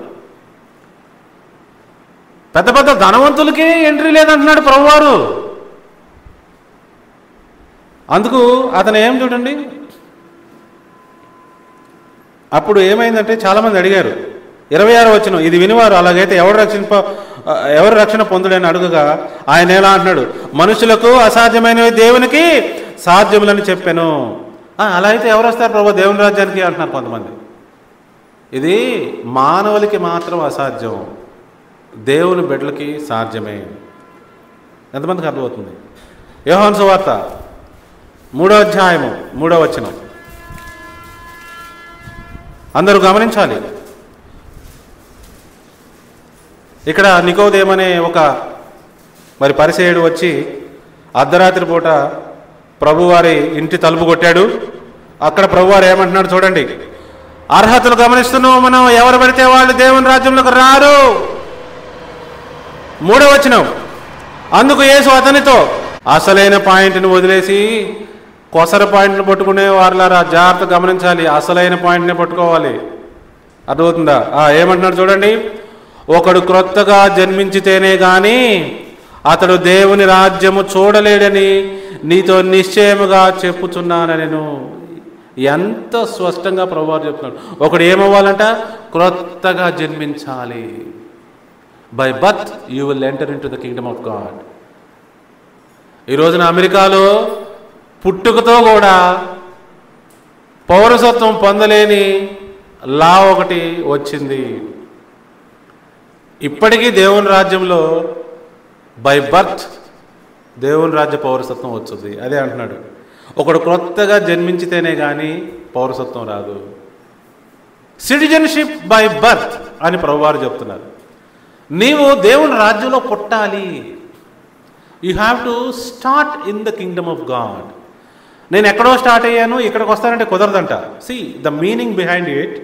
పెద్ద పెద్ద ధనవంతులకే ఎంట్రీ లేదంటున్నాడు ప్రభువారు. అందుకు అతను ఏం చూడండి, అప్పుడు ఏమైందంటే చాలామంది అడిగారు. 26వ వచనం, ఇది వినివారు అలాగైతే ఎవరు రక్షణ పొందుడని అడుగుగా ఆయన ఎలా అంటున్నాడు, మనుషులకు అసాధ్యమైనవి దేవునికి సాధ్యములని చెప్పాను. అలా అయితే ఎవరు వస్తారు ప్రభు దేవుని రాజ్యానికి అంటున్నారు కొంతమంది. ఇది మానవులకి మాత్రం అసాధ్యం, దేవుని బిడ్డలకి సాధ్యమే. ఎంతమందికి అర్థమవుతుంది? యోహాను సువార్త 3వ అధ్యాయము 3వ వచనం అందరూ గమనించాలి. ఇక్కడ నికోదేమనే ఒక మరి పరిసయ్యుడు వచ్చి అర్ధరాత్రి పూట ప్రభువారి ఇంటి తలుపు కొట్టాడు. అక్కడ ప్రభువారు ఏమంటున్నాడు చూడండి. అర్హతలు గమనిస్తున్నావు మనం, ఎవరు పడితే వాళ్ళు దేవుని రాజ్యంలోకి రారు. 3వ వచనం, అందుకు యేసు అతనితో, అసలైన పాయింట్ని వదిలేసి కొసర పాయింట్ని పట్టుకునే వారులారా జాగ్రత్త గమనించాలి, అసలైన పాయింట్ని పట్టుకోవాలి. అర్థమవుతుందా? ఏమంటున్నాడు చూడండి, ఒకడు క్రొత్తగా జన్మించితేనే గాని అతడు దేవుని రాజ్యము చూడలేడని నీతో నిశ్చయముగా చెప్పుచున్నాను నేను. ఎంత స్పష్టంగా ప్రభువారు చెప్తున్నాడు. ఒకడు ఏమవ్వాలంట? క్రొత్తగా జన్మించాలి. By birth you will enter in to the kingdom of God. ఈ రోజున అమెరికాలో పుట్టుకతో కూడా పౌరసత్వం పొందలేని లా ఒకటి వచ్చింది. ఇప్పటికీ దేవుని రాజ్యంలో బై బర్త్ దేవుని రాజ్య పౌరసత్వం వచ్చింది. అదే అంటున్నాడు, ఒకడు క్రొత్తగా జన్మించితేనే కానీ పౌరసత్వం రాదు. సిటిజన్షిప్ బై బర్త్ అని ప్రభువారు చెప్తున్నారు. నీవు దేవుని రాజ్యంలో పుట్టాలి. You have to start in the kingdom of God. నేను ఎక్కడో స్టార్ట్ అయ్యాను ఇక్కడికి వస్తానంటే కుదరదంట. See the meaning behind it,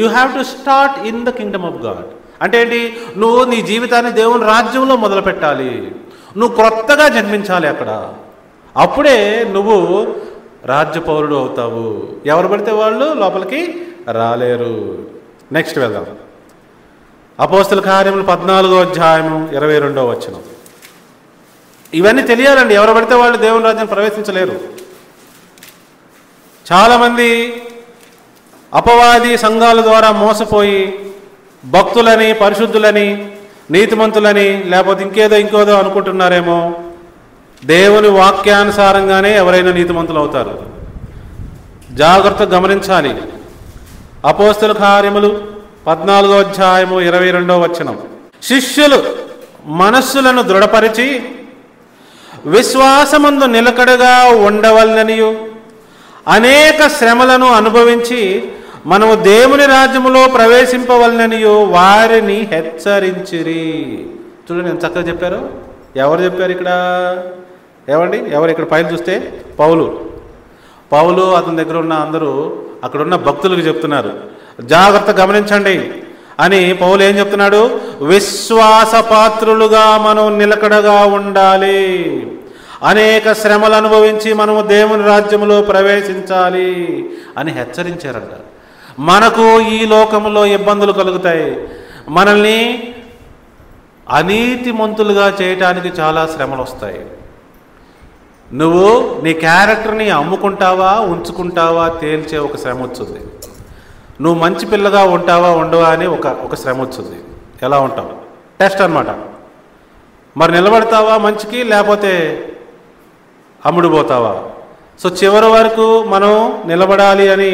you have to start in the kingdom of God. అంటే ఏంటి? నువ్వు నీ జీవితాన్ని దేవుని రాజ్యంలో మొదలు పెట్టాలి. నువ్వు క్రొత్తగా జన్మించాలి అక్కడ. అప్పుడే నువ్వు రాజ్య పౌరుడు అవుతావు. ఎవరు పడితే వాళ్ళు లోపలికి రాలేరు. నెక్స్ట్ వెళ్దాం. అపోస్తల కార్యములు 14వ అధ్యాయము 22వ వచనం. ఇవన్నీ తెలియాలండి. ఎవరు పడితే వాళ్ళు దేవుని రాజ్యం ప్రవేశించలేరు. చాలామంది అపవాది సంఘాల ద్వారా మోసపోయి భక్తులని, పరిశుద్ధులని, నీతిమంతులని, లేకపోతే ఇంకోదో అనుకుంటున్నారేమో. దేవుని వాక్యానుసారంగానే ఎవరైనా నీతిమంతులు అవుతారు. జాగ్రత్తగా గమనించాలి. అపోస్తల కార్యములు 14వ అధ్యాయము 22వ వచనం. శిష్యులు మనస్సులను దృఢపరిచి విశ్వాసమందు నిలకడగా ఉండవలననియు అనేక శ్రమలను అనుభవించి మనము దేవుని రాజ్యములో ప్రవేశింపవలననియు వారిని హెచ్చరించిరి. చూడండి ఎంత చక్కగా చెప్పారు. ఎవరు చెప్పారు ఇక్కడ? ఏమండి, ఎవరు ఇక్కడ పైన చూస్తే పౌలు అతని దగ్గర ఉన్న అందరూ అక్కడున్న భక్తులకు చెప్తున్నారు. జాగ్రత్త గమనించండి అని పౌలు ఏం చెప్తున్నాడు? విశ్వాసపాత్రులుగా మనం నిలకడగా ఉండాలి. అనేక శ్రమలు అనుభవించి మనము దేవుని రాజ్యములో ప్రవేశించాలి అని హెచ్చరించారంట. మనకు ఈ లోకంలో ఇబ్బందులు కలుగుతాయి. మనల్ని అనీతిమంతులుగా చేయటానికి చాలా శ్రమలు వస్తాయి. నువ్వు నీ క్యారెక్టర్ని అమ్ముకుంటావా ఉంచుకుంటావా తేల్చే ఒక శ్రమ వచ్చింది. నువ్వు మంచి పిల్లగా ఉంటావా ఉండవా అని ఒక శ్రమ వచ్చింది. ఎలా ఉంటావు? టెస్ట్ అన్నమాట. మరి నిలబడతావా మంచికి, లేకపోతే అమ్ముడుపోతావా? సో చివరి వరకు మనం నిలబడాలి అని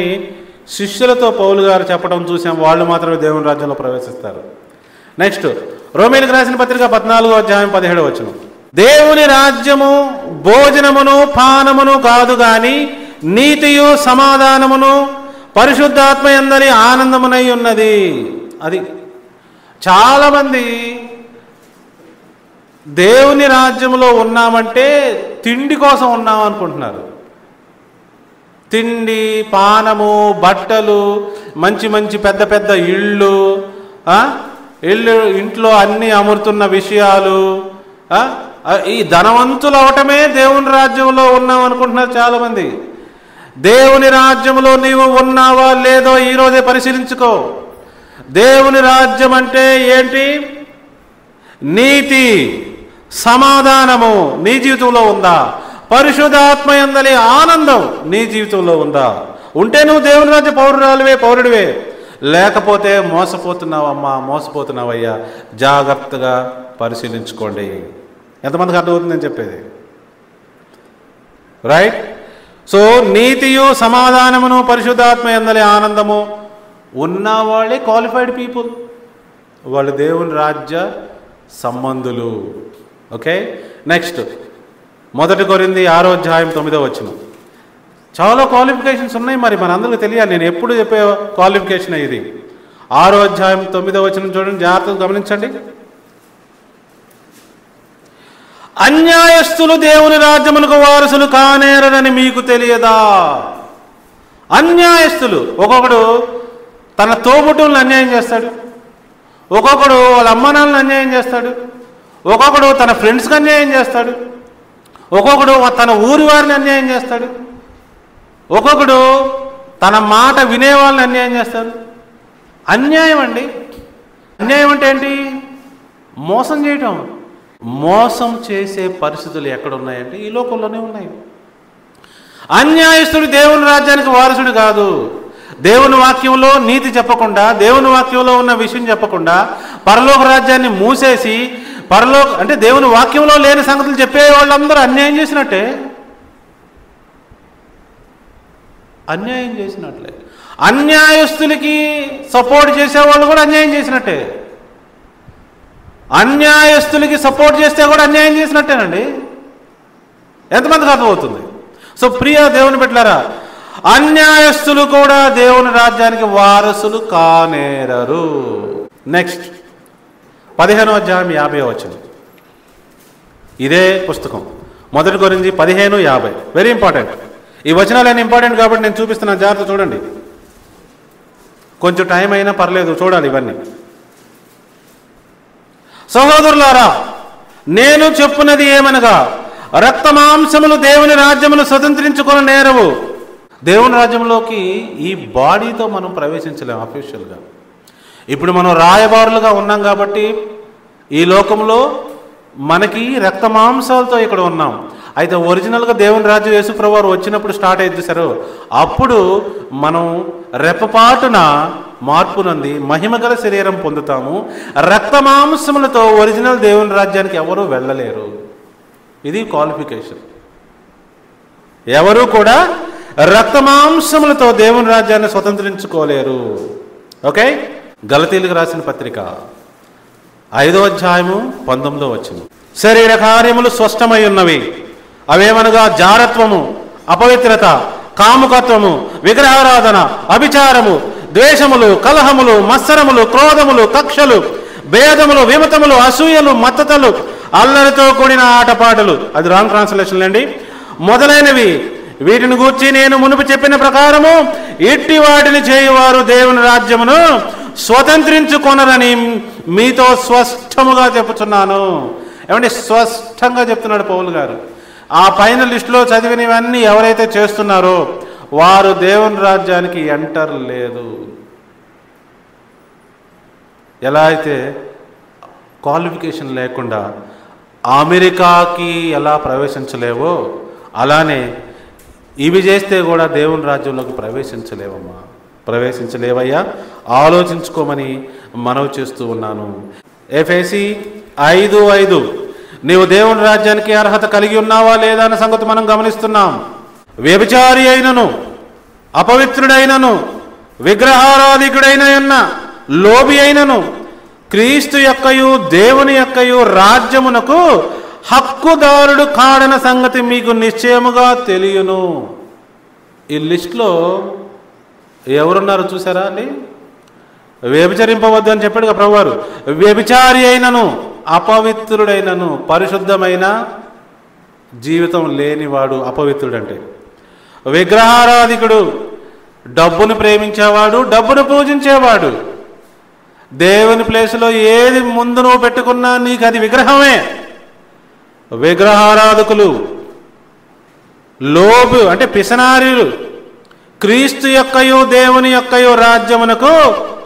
శిష్యులతో పౌలు గారు చెప్పడం చూసాం. వాళ్ళు మాత్రమే దేవుని రాజ్యంలో ప్రవేశిస్తారు. నెక్స్ట్ రోమీయులకు రాసిన పత్రిక 14వ అధ్యాయం 17వ వచనం. దేవుని రాజ్యము భోజనమును పానమును కాదు గాని నీతియు సమాధానమును పరిశుద్ధాత్మ యందలి ఆనందమునై ఉన్నది. అది చాలామంది దేవుని రాజ్యంలో ఉన్నామంటే తిండి కోసం ఉన్నాం అనుకుంటున్నారు. తిండి, పానము, బట్టలు, మంచి మంచి పెద్ద పెద్ద ఇళ్ళు, ఇంట్లో అన్నీ అమరుతున్న విషయాలు, ఈ ధనవంతులు అవటమే దేవుని రాజ్యంలో ఉన్నాం అనుకుంటున్నారు చాలామంది. దేవుని రాజ్యంలో నీవు ఉన్నావా లేదో ఈరోజే పరిశీలించుకో. దేవుని రాజ్యం అంటే ఏంటి? నీతి, సమాధానము నీ జీవితంలో ఉందా? పరిశుద్ధాత్మ యందలి ఆనందం నీ జీవితంలో ఉందా? ఉంటే నువ్వు దేవుని రాజ్య పౌరుడివే. లేకపోతే మోసపోతున్నావమ్మా, మోసపోతున్నావయ్యా. జాగ్రత్తగా పరిశీలించుకోండి. ఎంతమందికి అర్థమవుతుంది నేను చెప్పేది? రైట్. సో నీతియు సమాధానమును పరిశుద్ధాత్మ యందలి ఆనందము ఉన్నవాళ్ళే క్వాలిఫైడ్ పీపుల్. వాళ్ళు దేవుని రాజ్య సంబంధులు. ఓకే. నెక్స్ట్ 1 కొరింథీ 6వ అధ్యాయం 9వ వచనం. చాలా క్వాలిఫికేషన్స్ ఉన్నాయి. మరి మనందరికీ తెలియాలి. నేను ఎప్పుడు చెప్పే క్వాలిఫికేషన్ ఇది. 6వ అధ్యాయం 9వ వచనం చూడండి, జాగ్రత్తగా గమనించండి. అన్యాయస్తులు దేవుని రాజ్యమునకు వారసులు కానేరని మీకు తెలియదా? అన్యాయస్తులు, ఒక్కొక్కడు తన తోబుట్టువులను అన్యాయం చేస్తాడు, ఒక్కొక్కడు వాళ్ళ అమ్మానాలను అన్యాయం చేస్తాడు, ఒక్కొక్కడు తన ఫ్రెండ్స్కి అన్యాయం చేస్తాడు, ఒక్కొక్కడు తన ఊరి వారిని అన్యాయం చేస్తాడు, ఒక్కొక్కడు తన మాట వినేవాళ్ళని అన్యాయం చేస్తాడు. అన్యాయం అండి. అన్యాయం అంటే ఏంటి? మోసం చేయటం. మోసం చేసే పరిస్థితులు ఎక్కడున్నాయంటే ఈ లోకంలోనే ఉన్నాయి. అన్యాయస్తుడు దేవుని రాజ్యానికి వారసుడు కాదు. దేవుని వాక్యంలో నీతి చెప్పకుండా, దేవుని వాక్యంలో ఉన్న విషయం చెప్పకుండా పరలోక రాజ్యాన్ని మూసేసి, అంటే దేవుని వాక్యంలో లేని సంగతులు చెప్పే వాళ్ళందరూ అన్యాయం చేసినట్టే. అన్యాయం చేసినట్లే. అన్యాయస్తులకి సపోర్ట్ చేసేవాళ్ళు కూడా అన్యాయం చేసినట్టే. అన్యాయస్తులకి సపోర్ట్ చేస్తే కూడా అన్యాయం చేసినట్టేనండి. ఎంతమందికి అర్థమవుతుంది? సో ప్రియ దేవుని బిడ్డలారా, అన్యాయస్తులు కూడా దేవుని రాజ్యానికి వారసులు కానేరరు. నెక్స్ట్ 15వ అధ్యాయం 50వ వచనం. ఇదే పుస్తకం 1 కొరింథీ 15:50. Very important. ఈ వచనాలన్నీ ఇంపార్టెంట్ కాబట్టి నేను చూపిస్తున్నాను, జాగ్రత్త చూడండి. కొంచెం టైం అయినా పర్లేదు, చూడాలి ఇవన్నీ. సహోదరులారా, నేను చెప్పున్నది ఏమనగా, రక్త మాంసములు దేవుని రాజ్యమును స్వతంత్రించుకొని నేరవు. దేవుని రాజ్యంలోకి ఈ బాడీతో మనం ప్రవేశించలేము అఫీషియల్గా. ఇప్పుడు మనం రాయబారులుగా ఉన్నాం కాబట్టి ఈ లోకంలో మనకి రక్త మాంసాలతో ఇక్కడ ఉన్నాం. అయితే ఒరిజినల్గా దేవుని రాజ్యం యేసుప్రభువు వారు వచ్చినప్పుడు స్టార్ట్ అయింది సార్. అప్పుడు మనం రెప్పపాటున మార్పు నంది మహిమగల శరీరం పొందుతాము. రక్త మాంసములతో ఒరిజినల్ దేవుని రాజ్యానికి ఎవరూ వెళ్ళలేరు. ఇది క్వాలిఫికేషన్. ఎవరు కూడా రక్త మాంసములతో దేవుని రాజ్యాన్ని స్వతంత్రించుకోలేరు. ఓకే. గలతీయులకు రాసిన పత్రిక 5వ అధ్యాయము 19వ వచనం. శరీర కార్యములు స్పష్టమై ఉన్నవి. అవేమనగా జారత్వము, అపవిత్రత, కాముకత్వము, విగ్రహారాధన, అభిచారము, ద్వేషములు, కలహములు, మత్సరములు, క్రోధములు, కక్షలు, భేదములు, విమతములు, అసూయలు, మత్తతలు, అల్లరితో కూడిన ఆటపాటలు. అది రాంగ్ ట్రాన్స్లేషన్ అండి. మొదలైనవి. వీటిని గూర్చి నేను మునుపు చెప్పిన ప్రకారము ఇట్టి వాటిని చేయువారు దేవుని రాజ్యమును స్వతంత్రించుకొనరని మీతో స్పష్టముగా చెప్పుచున్నాను. ఏమంటే స్పష్టంగా చెప్తున్నాడు పౌలు గారు. ఆ పైన లిస్టులో చదివినవన్నీ ఎవరైతే చేస్తున్నారో వారు దేవుని రాజ్యానికి ఎంటర్ లేదు. ఎలా అయితే క్వాలిఫికేషన్ లేకుండా అమెరికాకి ఎలా ప్రవేశించలేవో అలానే ఇవి చేస్తే కూడా దేవుని రాజ్యంలోకి ప్రవేశించలేవయ్యా, ఆలోచించుకోమని మనవి చేస్తూ ఉన్నాను. ఎఫెసీ 5:5 నీవు దేవుని రాజ్యానికి అర్హత కలిగి ఉన్నావా లేదా అన్న సంగతి మనం గమనిస్తున్నాం. వ్యభిచారి అయినను, అపవిత్రుడైనను, విగ్రహారాధికుడైన, లోబి అయినను క్రీస్తు యొక్కయు దేవుని యొక్కయు రాజ్యమునకు హక్కుదారుడు కాడన సంగతి మీకు నిశ్చయముగా తెలియను. ఈ లిస్టులో ఎవరున్నారు చూసారా అండి? వ్యభిచరింపవద్దు అని చెప్పాడు కదా ప్రభువారు. వ్యభిచారి అయినను, అపవిత్రుడైనను, పరిశుద్ధమైన జీవితం లేనివాడు అపవిత్రుడంటే. విగ్రహారాధికుడు, డబ్బును ప్రేమించేవాడు, డబ్బును పూజించేవాడు. దేవుని ప్లేసులో ఏది ముందు నువ్వు పెట్టుకున్నా నీకు అది విగ్రహమే. విగ్రహారాధకులు, లోబు అంటే పిసనారీలు, క్రీస్తు యొక్కయు దేవుని యొక్కయు రాజ్యమునకు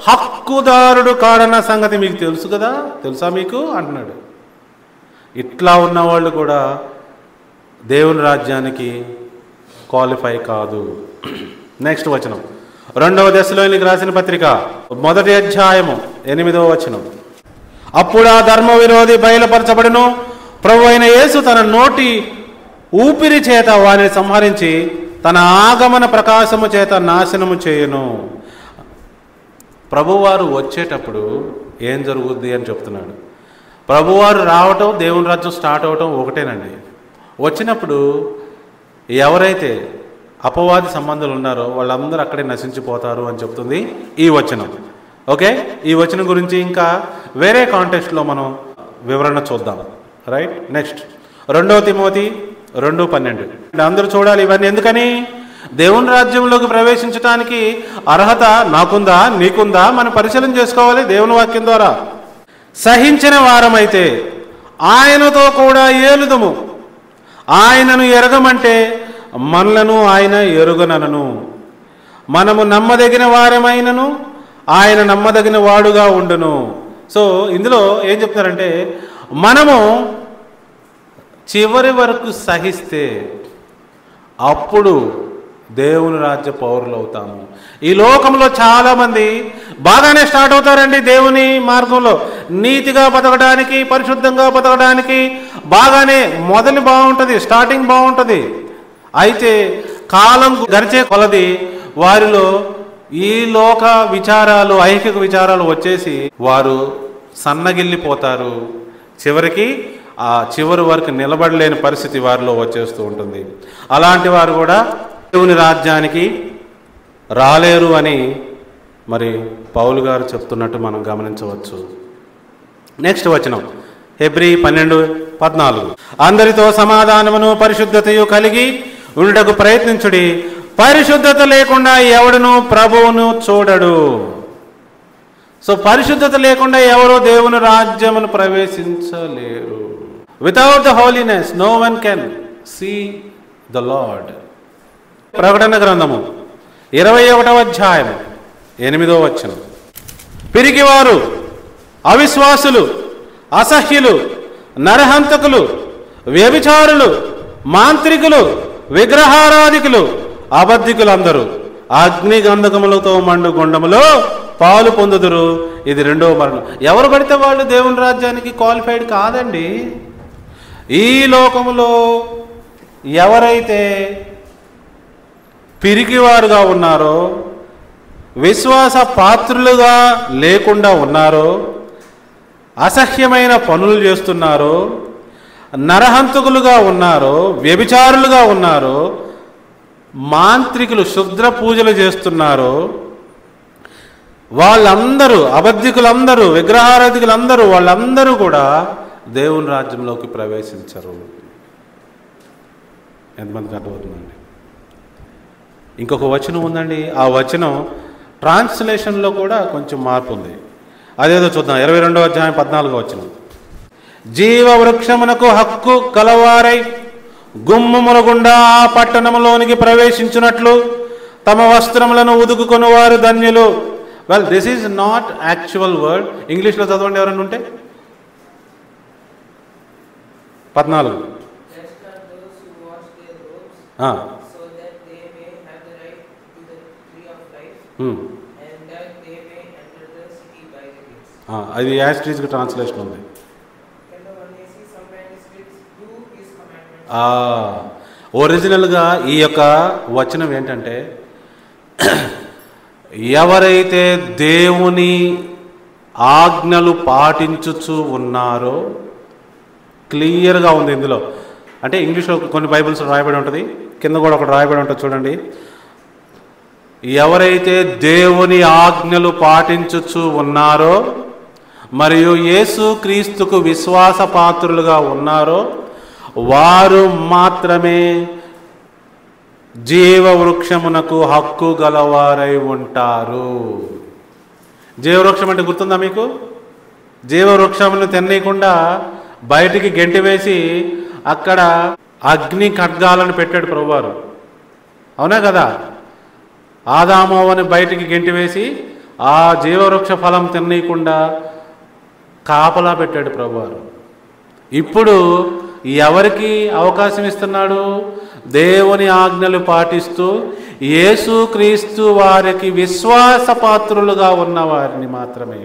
హక్కుదారుడు కాడన్న సంగతి మీకు తెలుసు కదా, తెలుసా మీకు అంటున్నాడు. ఇట్లా ఉన్నవాళ్ళు కూడా దేవుని రాజ్యానికి క్వాలిఫై కాదు. నెక్స్ట్ వచనం 2వ దశలోనికి రాసిన పత్రిక 1వ అధ్యాయము 8వ వచనం. అప్పుడు ఆ ధర్మ విరోధి బయలుపరచబడును, ప్రభు అయిన యేసు తన నోటి ఊపిరి చేత వారిని సంహరించి తన ఆగమన ప్రకాశము చేత నాశనము చేయును. ప్రభువారు వచ్చేటప్పుడు ఏం జరుగుద్ది అని చెప్తున్నాడు. ప్రభువారు రావటం, దేవుని రాజ్యం స్టార్ట్ అవటం ఒకటేనండి. వచ్చినప్పుడు ఎవరైతే అపవాది సంబంధాలు ఉన్నారో వాళ్ళందరూ అక్కడే నశించిపోతారు అని చెప్తుంది ఈ వచనం. ఓకే, ఈ వచనం గురించి ఇంకా వేరే కాంటెక్స్ట్లో మనం వివరణ చూద్దాం. రైట్. Next 2 Timothy 2:12. అందరూ చూడాలి ఇవన్నీ. ఎందుకని? దేవుని రాజ్యంలోకి ప్రవేశించడానికి అర్హత నాకుందా, నీకుందా, మనం పరిశీలన చేసుకోవాలి దేవుని వాక్యం ద్వారా. సహించిన వారమైతే ఆయనతో కూడా ఏలుదము, ఆయనను ఎరగమంటే మనలను ఆయన ఎరుగనను. మనము నమ్మదగిన వారమైనను ఆయన నమ్మదగిన వాడుగా ఉండును. సో ఇందులో ఏం చెప్తారంటే, మనము చివరి వరకు సహిస్తే అప్పుడు దేవుని రాజ్య పౌరులు అవుతాము. ఈ లోకంలో చాలామంది బాగానే స్టార్ట్ అవుతారండి దేవుని మార్గంలో, నీతిగా బతకడానికి, పరిశుద్ధంగా బతకడానికి బాగానే మొదలు బాగుంటుంది, స్టార్టింగ్ బాగుంటుంది. అయితే కాలం గడిచే కొలది వారిలో ఈ లోక విచారాలు, ఐహిక విచారాలు వచ్చేసి వారు సన్నగిల్లిపోతారు. చివరికి ఆ చివరి వరకు నిలబడలేని పరిస్థితి వారిలో వచ్చేస్తూ ఉంటుంది. అలాంటి వారు కూడా దేవుని రాజ్యానికి రాలేరు అని మరి పౌలు గారు చెప్తున్నట్టు మనం గమనించవచ్చు. నెక్స్ట్ వచనం హెబ్రీ 12:14. అందరితో సమాధానమును పరిశుద్ధతయు కలిగి ఉండుటకు ప్రయత్నించుడి, పరిశుద్ధత లేకుండా ఎవడును ప్రభువును చూడడు. సో పరిశుద్ధత లేకుండా ఎవరు దేవుని రాజ్యమును ప్రవేశించలేరు. Without the holiness no one can see the Lord. ప్రకటన గ్రంథము 21వ అధ్యాయం 8వ వచనం. పిరికివారు, అవిశ్వాసులు, అసహ్యులు, నరహంతకులు, వ్యభిచారులు, మాంత్రికులు, విగ్రహారాధికులు, అబద్ధికులందరూ అగ్ని గంధకములతో మండు గుండములో పాలు పొందుదురు. ఇది 2వ మరణం. ఎవరు పడితే వాళ్ళు దేవుని రాజ్యానికి క్వాలిఫైడ్ కాదండి. ఈ లోకములో ఎవరైతే పిరికివారుగా ఉన్నారో, విశ్వాస పాత్రులుగా లేకుండా ఉన్నారో, అసహ్యమైన పనులు చేస్తున్నారో, నరహంతకులుగా ఉన్నారో, వ్యభిచారులుగా ఉన్నారో, మాంత్రికులు శుద్ర పూజలు చేస్తున్నారో, వాళ్ళందరూ, అబద్ధికులందరూ, విగ్రహారాధికులందరూ, వాళ్ళందరూ కూడా దేవుని రాజ్యంలోకి ప్రవేశించరు. ఎంతమందికి అర్థమవుతుందండి? ఇంకొక వచనం ఉందండి. ఆ వచనం ట్రాన్స్లేషన్లో కూడా కొంచెం మార్పు ఉంది. అదేదో చూద్దాం. 22వ అధ్యాయం 14వ వచనం. జీవవృక్షమునకు హక్కు కలవారై గుమ్మముల గుండా ఆ పట్టణములోనికి ప్రవేశించినట్లు తమ వస్త్రములను ఉదుకుకొని వారు ధన్యులు. Well, this is not actual word. ఇంగ్లీష్లో చదవండి ఎవరైనా ఉంటే. 14. అది యాస్ట్రీస్కి ట్రాన్స్లేషన్ ఉంది. ఒరిజినల్గా ఈ యొక్క వచనం ఏంటంటే, ఎవరైతే దేవుని ఆజ్ఞలు పాటించుచు ఉన్నారో, క్లియర్గా ఉంది ఇందులో. అంటే ఇంగ్లీష్లో కొన్ని బైబిల్స్ రాయబడి ఉంటుంది, కింద కూడా ఒకటి రాయబడి ఉంటుంది చూడండి. ఎవరైతే దేవుని ఆజ్ఞలు పాటించుచు ఉన్నారో మరియు యేసు క్రీస్తుకు విశ్వాస పాత్రులుగా ఉన్నారో వారు మాత్రమే జీవవృక్షమునకు హక్కు గలవారై ఉంటారు. జీవవృక్షం అంటే గుర్తుందా మీకు? జీవవృక్షమును తినేయకుండా బయటికి గెంటి వేసి అక్కడ అగ్ని ఖడ్గాలను పెట్టాడు ప్రభువారు. అవునా కదా? ఆదామోవని బయటికి గెంటి వేసి ఆ జీవవృక్ష ఫలం తినేయకుండా కాపలా పెట్టాడు ప్రభువారు. ఇప్పుడు ఎవరికి అవకాశం ఇస్తున్నాడు? దేవుని ఆజ్ఞలు పాటిస్తూ యేసుక్రీస్తు వారికి విశ్వాసపాత్రులుగా ఉన్న వారిని మాత్రమే,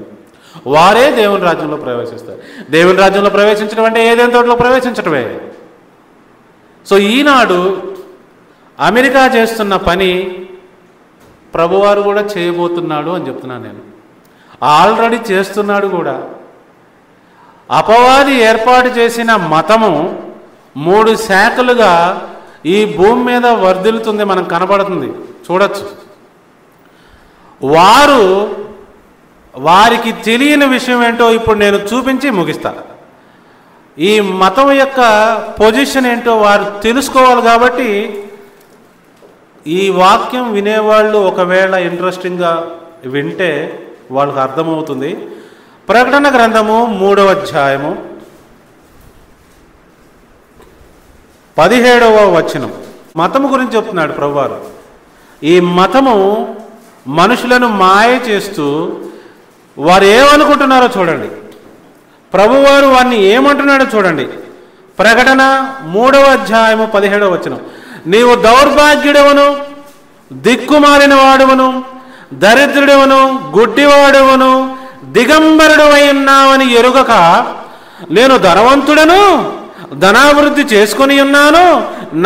వారే దేవుని రాజ్యంలో ప్రవేశిస్తారు. దేవుని రాజ్యంలో ప్రవేశించడం అంటే ఏదైనా తోటలో ప్రవేశించటమే. సో ఈనాడు అమెరికా చేస్తున్న పని ప్రభువారు కూడా చేయబోతున్నాడు అని చెప్తున్నాను నేను. ఆల్రెడీ చేస్తున్నాడు కూడా. అపవాది ఏర్పాటు చేసిన మతము 3 శాఖలుగా ఈ భూమి మీద వర్ధిల్లుతుంది, మనకు కనబడుతుంది, చూడొచ్చు. వారికి తెలియని విషయం ఏంటో ఇప్పుడు నేను చూపించి ముగిస్తా. ఈ మతం యొక్క పొజిషన్ ఏంటో వారు తెలుసుకోవాలి. కాబట్టి ఈ వాక్యం వినేవాళ్ళు ఒకవేళ ఇంట్రెస్టింగ్గా వింటే వాళ్ళకి అర్థమవుతుంది. ప్రకటన గ్రంథము 3వ అధ్యాయము 17వ వచనం మతము గురించి చెప్తున్నాడు ప్రభువారు. ఈ మతము మనుషులను మాయ చేస్తూ వారు ఏమనుకుంటున్నారో చూడండి. ప్రభువారు వారిని ఏమంటున్నాడో చూడండి. ప్రకటన 3వ అధ్యాయము 17వ వచనం. నీవు దౌర్భాగ్యుడవను, దిక్కుమాలిన వాడువను, దరిద్రుడవను, గుడ్డివాడువను, దిగంబరుడు అయి ఉన్నావని ఎరుగక నేను ధనవంతుడను, ధనాభివృద్ధి చేసుకుని ఉన్నాను,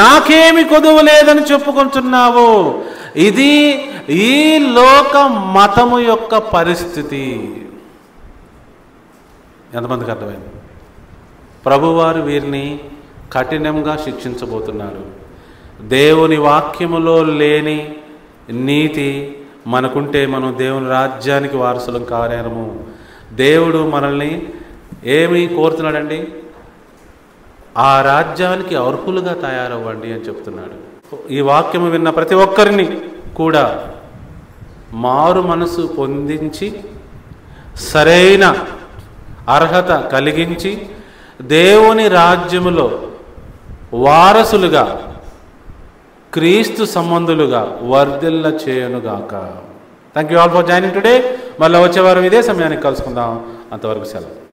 నాకేమి కొదువు లేదని చెప్పుకుంటున్నావు. ఇది ఈ లోక మతము యొక్క పరిస్థితి. ఎంతమందికి అర్థమైంది? ప్రభువారు వీరిని కఠినంగా శిక్షించబోతున్నారు. దేవుని వాక్యములో లేని నీతి మనకుంటే మనం దేవుని రాజ్యానికి వారసులం కాలేము. దేవుడు మనల్ని ఏమి కోరుతున్నాడండి? ఆ రాజ్యానికి అర్హులుగా తయారవ్వండి అని చెప్తున్నాడు. ఈ వాక్యము విన్న ప్రతి ఒక్కరిని కూడా మారు మనసు పొందించి సరైన అర్హత కలిగించి దేవుని రాజ్యములో వారసులుగా, క్రీస్తు సంబంధులుగా వర్ధిల్ల చేయనుగాక. Thank you all for joining today. మళ్ళీ వచ్చే వారం ఇదే సమయానికి కలుసుకుందాం. అంతవరకు సెలవు.